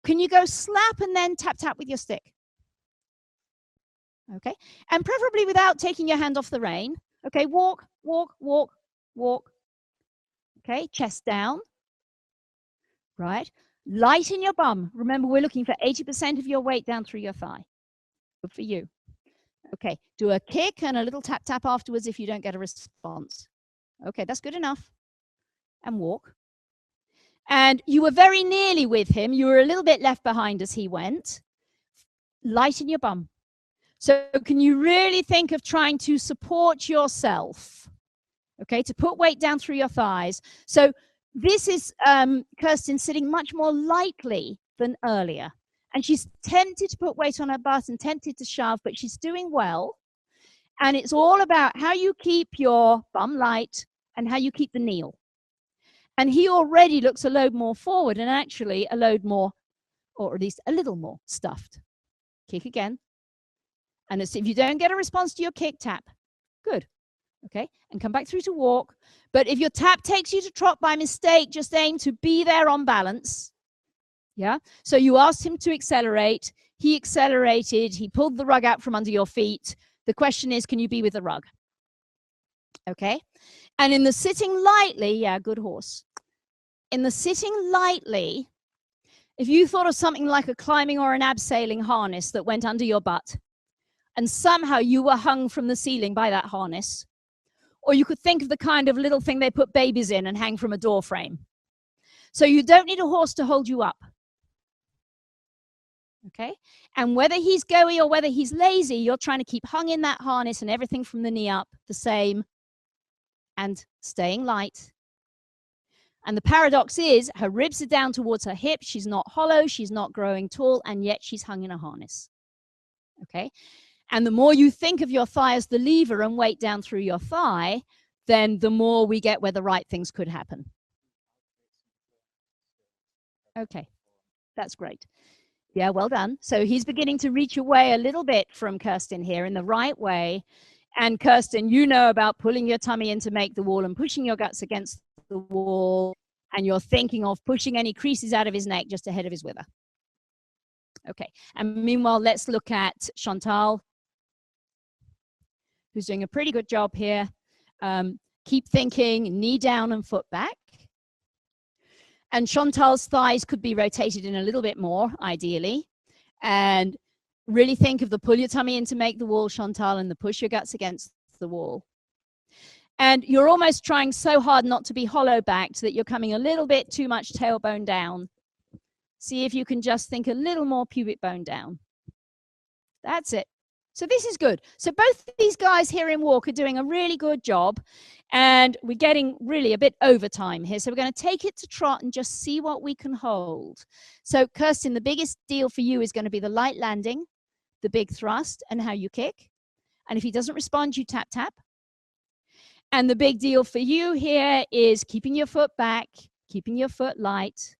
Can you go slap and then tap, tap with your stick? Okay. And preferably without taking your hand off the rein. Okay. Walk, walk, walk, walk. Okay. Chest down. Right. Light in your bum. Remember, we're looking for 80% of your weight down through your thigh. Good for you. Okay. Do a kick and a little tap, tap afterwards if you don't get a response. Okay. That's good enough. And walk. And you were very nearly with him. You were a little bit left behind as he went. Lighten your bum. So can you really think of trying to support yourself? Okay, to put weight down through your thighs. So this is Kirsten sitting much more lightly than earlier. And she's tempted to put weight on her butt and tempted to shove, but she's doing well. And it's all about how you keep your bum light and how you keep the kneel. And he already looks a load more forward and actually a load more, or at least a little more stuffed. Kick again. And if you don't get a response to your kick, tap. Good. Okay. And come back through to walk. But if your tap takes you to trot by mistake, just aim to be there on balance. Yeah. So you asked him to accelerate. He accelerated. He pulled the rug out from under your feet. The question is, can you be with the rug? Okay. And in the sitting lightly, yeah, good horse. In the sitting lightly, if you thought of something like a climbing or an abseiling harness that went under your butt, and somehow you were hung from the ceiling by that harness, or you could think of the kind of little thing they put babies in and hang from a door frame. So you don't need a horse to hold you up. Okay? And whether he's goey or whether he's lazy, you're trying to keep hung in that harness and everything from the knee up the same and staying light. And the paradox is her ribs are down towards her hips. She's not hollow. She's not growing tall. And yet she's hung in a harness. Okay? And the more you think of your thigh as the lever and weight down through your thigh, then the more we get where the right things could happen. Okay, that's great. Yeah, well done. So he's beginning to reach away a little bit from Kirsten here in the right way. And Kirsten, you know about pulling your tummy in to make the wall and pushing your guts against the wall. And you're thinking of pushing any creases out of his neck just ahead of his wither. Okay, and meanwhile, let's look at Chantal, who's doing a pretty good job here. Keep thinking, knee down and foot back. And Chantal's thighs could be rotated in a little bit more, ideally. And really think of the pull your tummy in to make the wall, Chantal, and the push your guts against the wall. And you're almost trying so hard not to be hollow-backed that you're coming a little bit too much tailbone down. See if you can just think a little more pubic bone down. That's it. So this is good. So both these guys here in walk are doing a really good job, and we're getting really a bit overtime here. So we're going to take it to trot and just see what we can hold. So Kirsten, the biggest deal for you is going to be the light landing, the big thrust, and how you kick. And if he doesn't respond, you tap, tap. And the big deal for you here is keeping your foot back, keeping your foot light.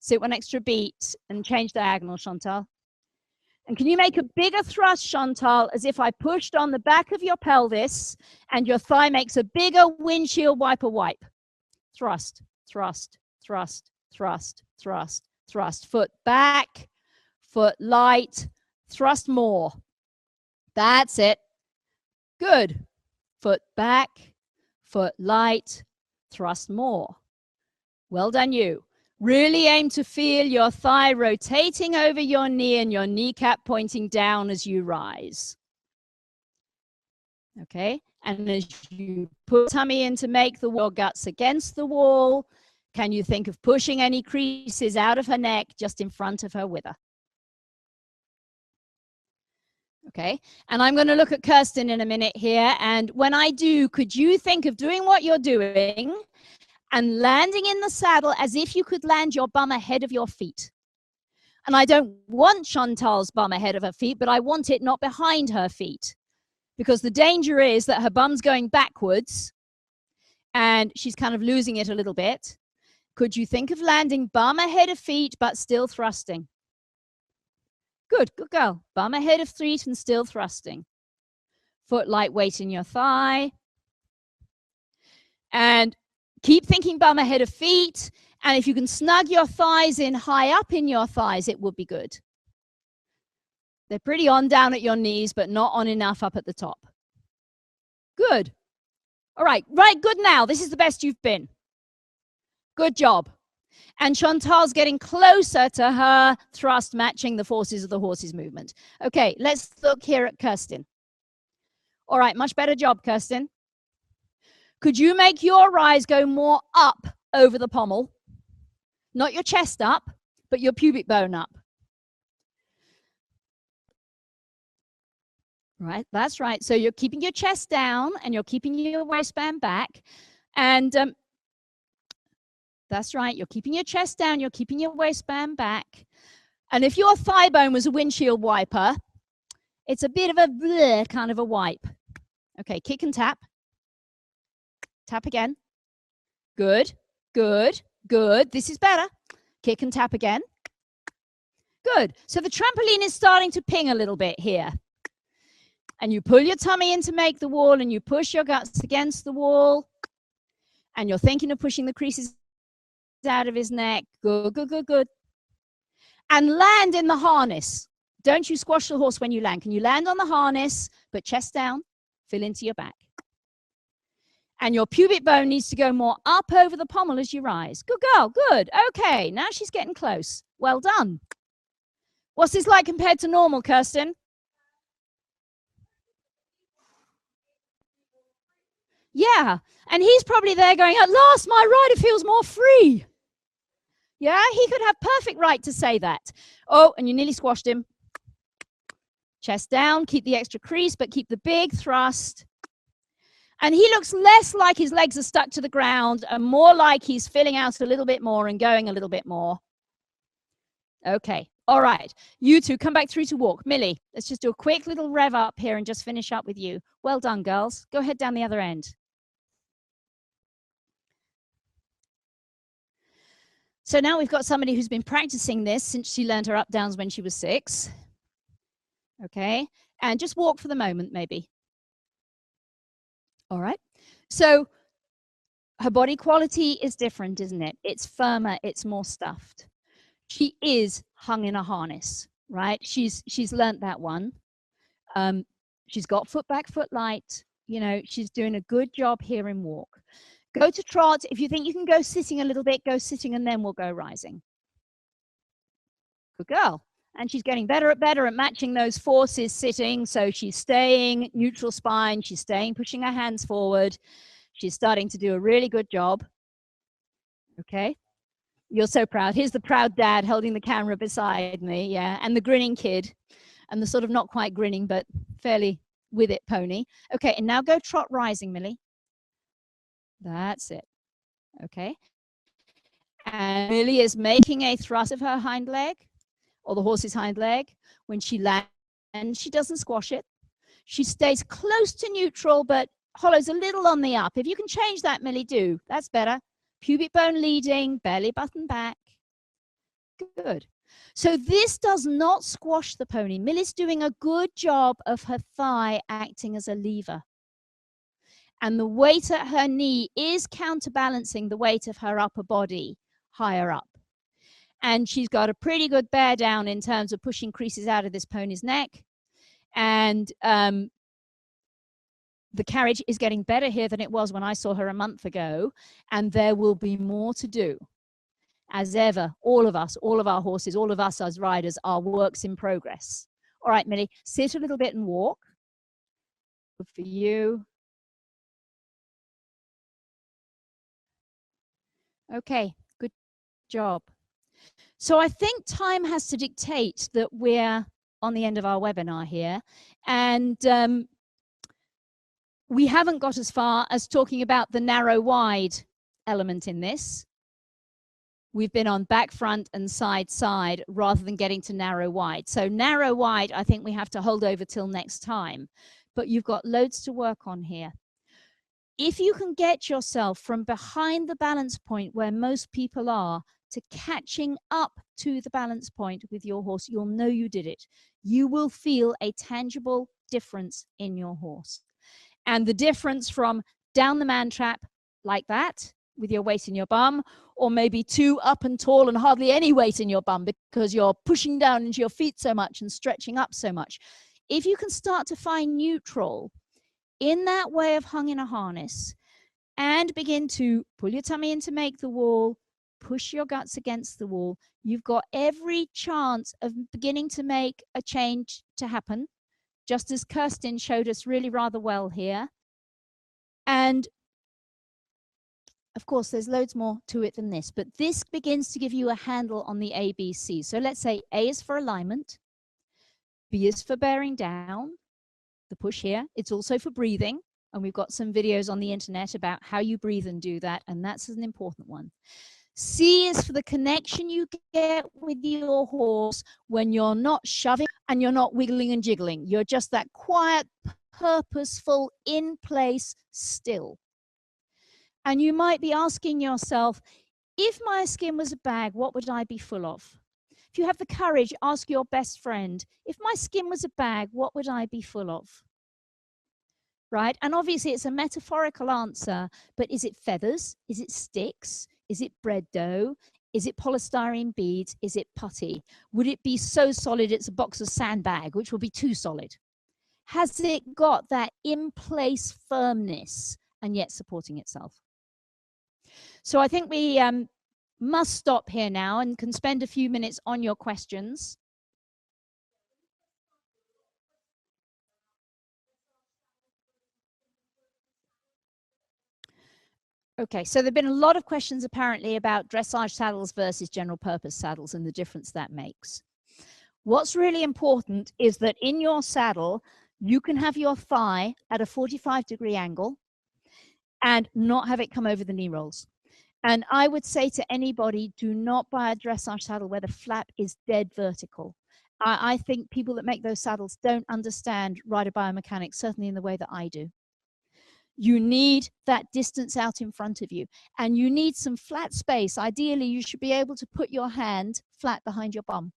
Sit one extra beat and change diagonal, Chantal. And can you make a bigger thrust, Chantal, as if I pushed on the back of your pelvis and your thigh makes a bigger windshield wiper wipe? Thrust, thrust, thrust, thrust, thrust, thrust. Foot back, foot light, thrust more. That's it. Good. Foot back, foot light, thrust more. Well done, you. Really aim to feel your thigh rotating over your knee and your kneecap pointing down as you rise. Okay, and as you put tummy in to make the wall, guts against the wall, can you think of pushing any creases out of her neck just in front of her with her? Okay, and I'm going to look at Kirsten in a minute here, and when I do, could you think of doing what you're doing and landing in the saddle as if you could land your bum ahead of your feet? And I don't want Chantal's bum ahead of her feet, but I want it not behind her feet, because the danger is that her bum's going backwards and she's kind of losing it a little bit. Could you think of landing bum ahead of feet but still thrusting? Good, good girl. Bum ahead of feet and still thrusting. Foot lightweight in your thigh. And keep thinking bum ahead of feet. And if you can snug your thighs in high up in your thighs, it would be good. They're pretty on down at your knees, but not on enough up at the top. Good. All right, right, good now. This is the best you've been. Good job. And Chantal's getting closer to her thrust, matching the forces of the horse's movement. Okay, let's look here at Kirsten. All right, much better job, Kirsten. Could you make your rise go more up over the pommel? Not your chest up, but your pubic bone up. Right, that's right. So you're keeping your chest down and you're keeping your waistband back. And that's right. You're keeping your chest down. You're keeping your waistband back. And if your thigh bone was a windshield wiper, it's a bit of a bleh kind of a wipe. Okay, kick and tap. Tap again. Good, good, good. This is better. Kick and tap again. Good. So the trampoline is starting to ping a little bit here. And you pull your tummy in to make the wall and you push your guts against the wall. And you're thinking of pushing the creases out of his neck. Good, good, good, good. And land in the harness. Don't you squash the horse when you land. Can you land on the harness, but chest down, fill into your back. And your pubic bone needs to go more up over the pommel as you rise. Good girl, good. Okay, now she's getting close. Well done. What's this like compared to normal, Kirsten? Yeah, and he's probably there going, at last my rider feels more free. Yeah, he could have perfect right to say that. Oh, and you nearly squashed him. Chest down, keep the extra crease, but keep the big thrust. And he looks less like his legs are stuck to the ground and more like he's filling out a little bit more and going a little bit more. Okay, all right. You two, come back through to walk. Millie, let's just do a quick little rev up here and just finish up with you. Well done, girls. Go ahead down the other end. So now we've got somebody who's been practicing this since she learned her up-downs when she was 6. Okay, and just walk for the moment, maybe. All right, so her body quality is different, isn't it? It's firmer, it's more stuffed. She is hung in a harness, right? She's learnt that one. She's got foot back, foot light. You know, she's doing a good job here in walk. Go to trot. If you think you can go sitting a little bit, go sitting and then we'll go rising. Good girl. And she's getting better at matching those forces sitting. So she's staying neutral spine. She's staying, pushing her hands forward. She's starting to do a really good job. Okay. You're so proud. Here's the proud dad holding the camera beside me. Yeah. And the grinning kid. and the sort of not quite grinning, but fairly with it pony. Okay, and now go trot rising, Millie. That's it. Okay. And Millie is making a thrust of her hind leg, or the horse's hind leg. When she lands, she doesn't squash it. She stays close to neutral, but hollows a little on the up. If you can change that, Millie, do. That's better. Pubic bone leading, belly button back. Good. So this does not squash the pony. Millie's doing a good job of her thigh acting as a lever. And the weight at her knee is counterbalancing the weight of her upper body higher up. And she's got a pretty good bear down in terms of pushing creases out of this pony's neck. And the carriage is getting better here than it was when I saw her a month ago. And there will be more to do. As ever, all of us, all of our horses, all of us as riders are works in progress. All right, Millie, sit a little bit and walk. Good for you. Okay, good job. So I think time has to dictate that we're on the end of our webinar here. And we haven't got as far as talking about the narrow wide element in this. We've been on back, front, and side, side, rather than getting to narrow, wide. So narrow, wide, I think we have to hold over till next time. But you've got loads to work on here. If you can get yourself from behind the balance point where most people are to catching up to the balance point with your horse, you'll know you did it. You will feel a tangible difference in your horse. And the difference from down the man trap like that, with your weight in your bum, or maybe too up and tall and hardly any weight in your bum because you're pushing down into your feet so much and stretching up so much. If you can start to find neutral in that way of hung in a harness and begin to pull your tummy in to make the wall, push your guts against the wall, you've got every chance of beginning to make a change to happen, just as Kirsten showed us really rather well here. And of course, there's loads more to it than this, but this begins to give you a handle on the ABC. So let's say A is for alignment, B is for bearing down, the push here. It's also for breathing, and we've got some videos on the internet about how you breathe and do that, and that's an important one. C is for the connection you get with your horse when you're not shoving and you're not wiggling and jiggling. You're just that quiet, purposeful, in place, still. And you might be asking yourself, if my skin was a bag, what would I be full of? If you have the courage, ask your best friend, if my skin was a bag, what would I be full of? Right? And obviously it's a metaphorical answer, but is it feathers? Is it sticks? Is it bread dough? Is it polystyrene beads? Is it putty? Would it be so solid it's a box of sandbag, which will be too solid? Has it got that in-place firmness and yet supporting itself? So I think we must stop here now and can spend a few minutes on your questions. Okay, so there have been a lot of questions apparently about dressage saddles versus general purpose saddles and the difference that makes. What's really important is that in your saddle, you can have your thigh at a 45-degree angle and not have it come over the knee rolls. And I would say to anybody, do not buy a dressage saddle where the flap is dead vertical. I think people that make those saddles don't understand rider biomechanics, certainly in the way that I do. You need that distance out in front of you, and you need some flat space. Ideally, you should be able to put your hand flat behind your bum.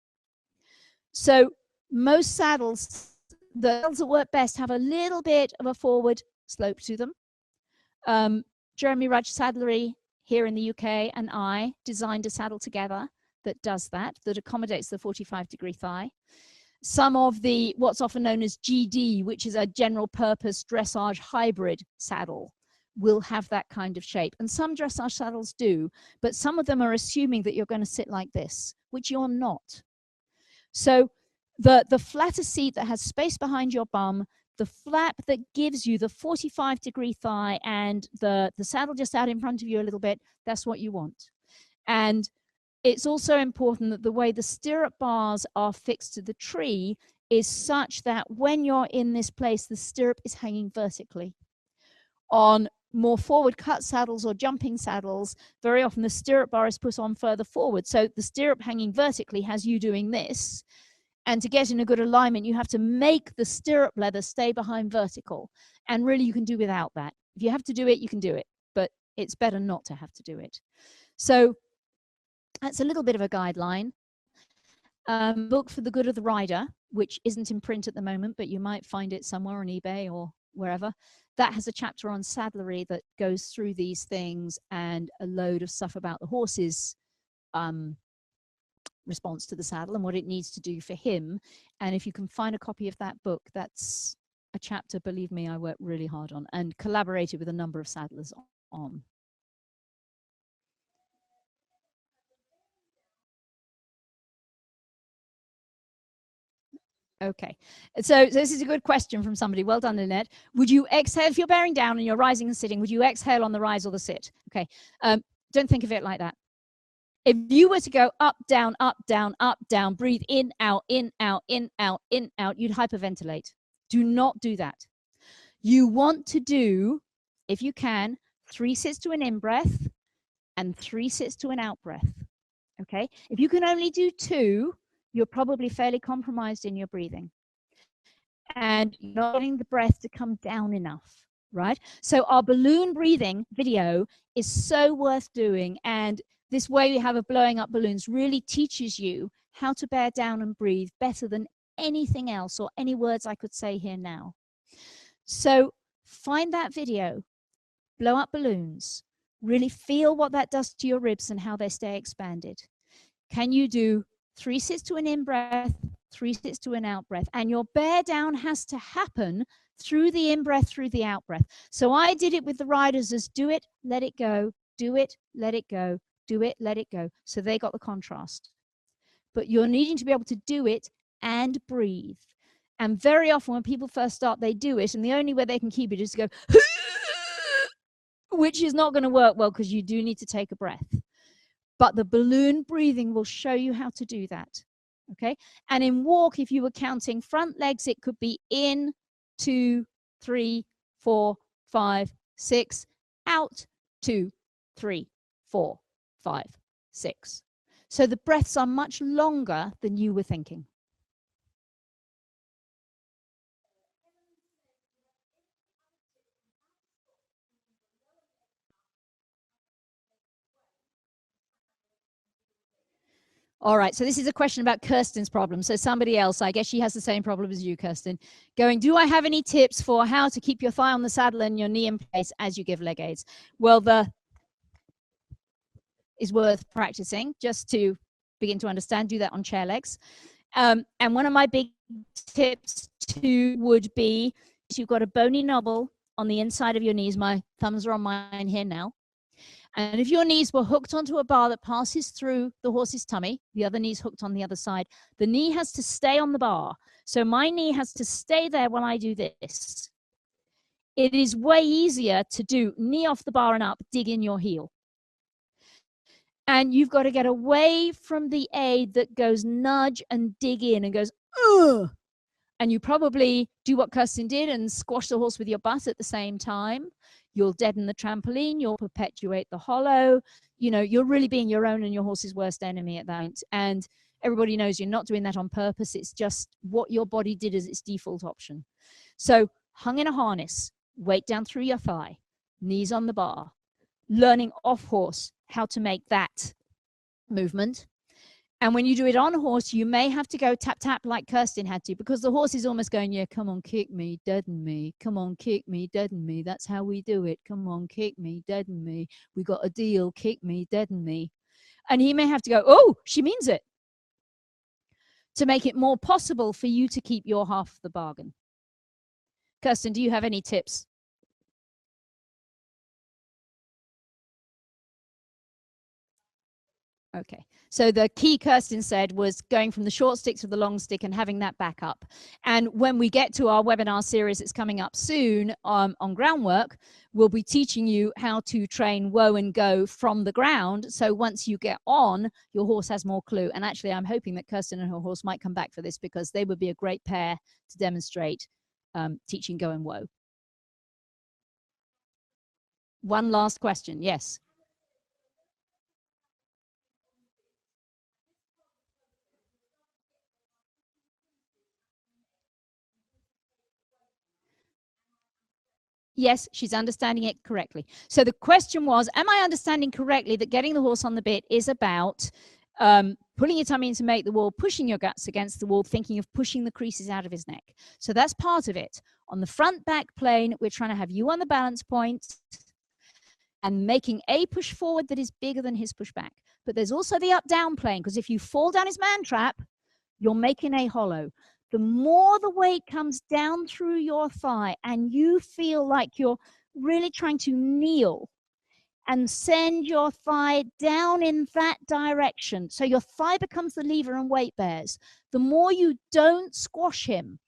So most saddles, the saddles that work best, have a little bit of a forward slope to them. Jeremy Rudge Saddlery here in the UK and I designed a saddle together that does that, that accommodates the 45-degree thigh. Some of the what's often known as GD, which is a general purpose dressage hybrid saddle, will have that kind of shape. And some dressage saddles do, but some of them are assuming that you're going to sit like this, which you're not. So the flatter seat that has space behind your bum, the flap that gives you the 45-degree thigh and the saddle just out in front of you a little bit, that's what you want. And it's also important that the way the stirrup bars are fixed to the tree is such that when you're in this place, the stirrup is hanging vertically. On more forward cut saddles or jumping saddles, very often the stirrup bar is put on further forward. So the stirrup hanging vertically has you doing this. And to get in a good alignment, you have to make the stirrup leather stay behind vertical. And really, you can do without that. If you have to do it, you can do it. But it's better not to have to do it. So that's a little bit of a guideline. Book for the Good of the Rider, which isn't in print at the moment, but you might find it somewhere on eBay or wherever. That has a chapter on saddlery that goes through these things and a load of stuff about the horse's response to the saddle and what it needs to do for him. And if you can find a copy of that book, that's a chapter, believe me, I worked really hard on and collaborated with a number of saddlers on. Okay, so this is a good question from somebody. Well done, Lynette. Would you exhale if you're bearing down and you're rising and sitting? Would you exhale on the rise or the sit? Okay, don't think of it like that. If you were to go up, down, up, down, up, down, breathe in, out, in, out, in, out, in, out, you'd hyperventilate. Do not do that. You want to do, if you can, 3 sits to an in breath and 3 sits to an out breath. Okay, if you can only do 2, you're probably fairly compromised in your breathing. And you're not getting the breath to come down enough, right? So our balloon breathing video is so worth doing. And this way we have of blowing up balloons really teaches you how to bear down and breathe better than anything else or any words I could say here now. So find that video, blow up balloons, really feel what that does to your ribs and how they stay expanded. Can you do 3 sits to an in breath, 3 sits to an out breath? And your bear down has to happen through the in breath, through the out breath. So I did it with the riders as do it, let it go, do it, let it go, do it, let it go. So they got the contrast. But you're needing to be able to do it and breathe. And very often when people first start, they do it. And the only way they can keep it is to go, which is not going to work well because you do need to take a breath. But the balloon breathing will show you how to do that. Okay. And in walk, if you were counting front legs, it could be in, 2, 3, 4, 5, 6, out, 2, 3, 4, 5, 6. So the breaths are much longer than you were thinking. All right, so this is a question about Kirsten's problem. So somebody else, I guess she has the same problem as you, Kirsten, going, do I have any tips for how to keep your thigh on the saddle and your knee in place as you give leg aids? Well, is worth practicing just to begin to understand. Do that on chair legs. And one of my big tips too would be, you've got a bony knobble on the inside of your knees. My thumbs are on mine here now. And if your knees were hooked onto a bar that passes through the horse's tummy, the other knee's hooked on the other side, the knee has to stay on the bar. So my knee has to stay there when I do this. It is way easier to do knee off the bar and up, dig in your heel. And you've got to get away from the aid that goes nudge and dig in and goes, ugh. And you probably do what Kirsten did and squash the horse with your butt at the same time. You'll deaden the trampoline, you'll perpetuate the hollow. You know, you're really being your own and your horse's worst enemy at that point. And everybody knows you're not doing that on purpose. It's just what your body did as its default option. So hung in a harness, weight down through your thigh, knees on the bar, learning off horse how to make that movement. And when you do it on a horse, you may have to go tap, tap like Kirsten had to, because the horse is almost going, yeah, come on, kick me, deaden me. Come on, kick me, deaden me. That's how we do it. Come on, kick me, deaden me. We got a deal, kick me, deaden me. And he may have to go, oh, she means it, to make it more possible for you to keep your half of the bargain. Kirsten, do you have any tips? Okay, so the key Kirsten said was going from the short stick to the long stick and having that back up. And when we get to our webinar series that's coming up soon on groundwork, we'll be teaching you how to train whoa and go from the ground. So once you get on, your horse has more clue. And actually, I'm hoping that Kirsten and her horse might come back for this, because they would be a great pair to demonstrate teaching go and whoa. One last question, yes. Yes, she's understanding it correctly. So the question was, am I understanding correctly that getting the horse on the bit is about pulling your tummy in to make the wall, pushing your guts against the wall, thinking of pushing the creases out of his neck? So that's part of it. On the front back plane, we're trying to have you on the balance point and making a push forward that is bigger than his push back. But there's also the up down plane, because if you fall down his man trap, you're making a hollow. The more the weight comes down through your thigh and you feel like you're really trying to kneel and send your thigh down in that direction, so your thigh becomes the lever and weight bears, the more you don't squash him,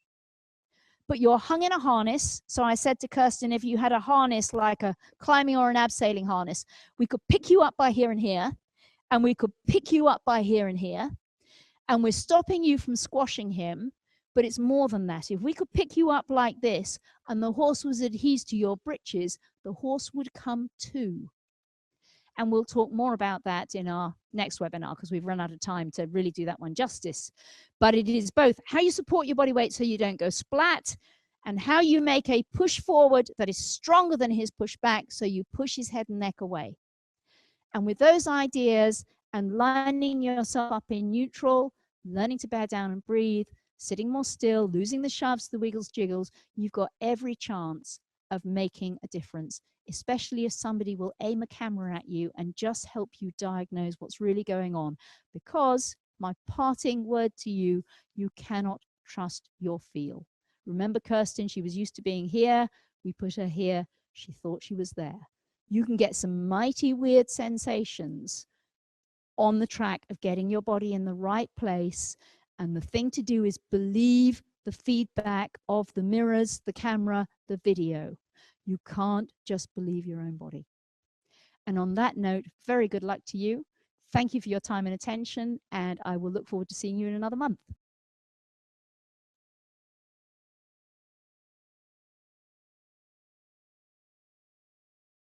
but you're hung in a harness. So I said to Kirsten, if you had a harness like a climbing or an abseiling harness, we could pick you up by here and here, and we could pick you up by here and here, and we're stopping you from squashing him. But it's more than that. If we could pick you up like this and the horse was adhesed to your britches, the horse would come to. And we'll talk more about that in our next webinar, because we've run out of time to really do that one justice. But it is both how you support your body weight so you don't go splat, and how you make a push forward that is stronger than his push back, so you push his head and neck away. And with those ideas and lining yourself up in neutral, learning to bear down and breathe, sitting more still, losing the shoves, the wiggles, jiggles, you've got every chance of making a difference, especially if somebody will aim a camera at you and just help you diagnose what's really going on. Because my parting word to you, you cannot trust your feel. Remember Kirsten, she was used to being here. We put her here. She thought she was there. You can get some mighty weird sensations on the track of getting your body in the right place. And the thing to do is believe the feedback of the mirrors, the camera, the video. You can't just believe your own body. And on that note, very good luck to you. Thank you for your time and attention, and I will look forward to seeing you in another month.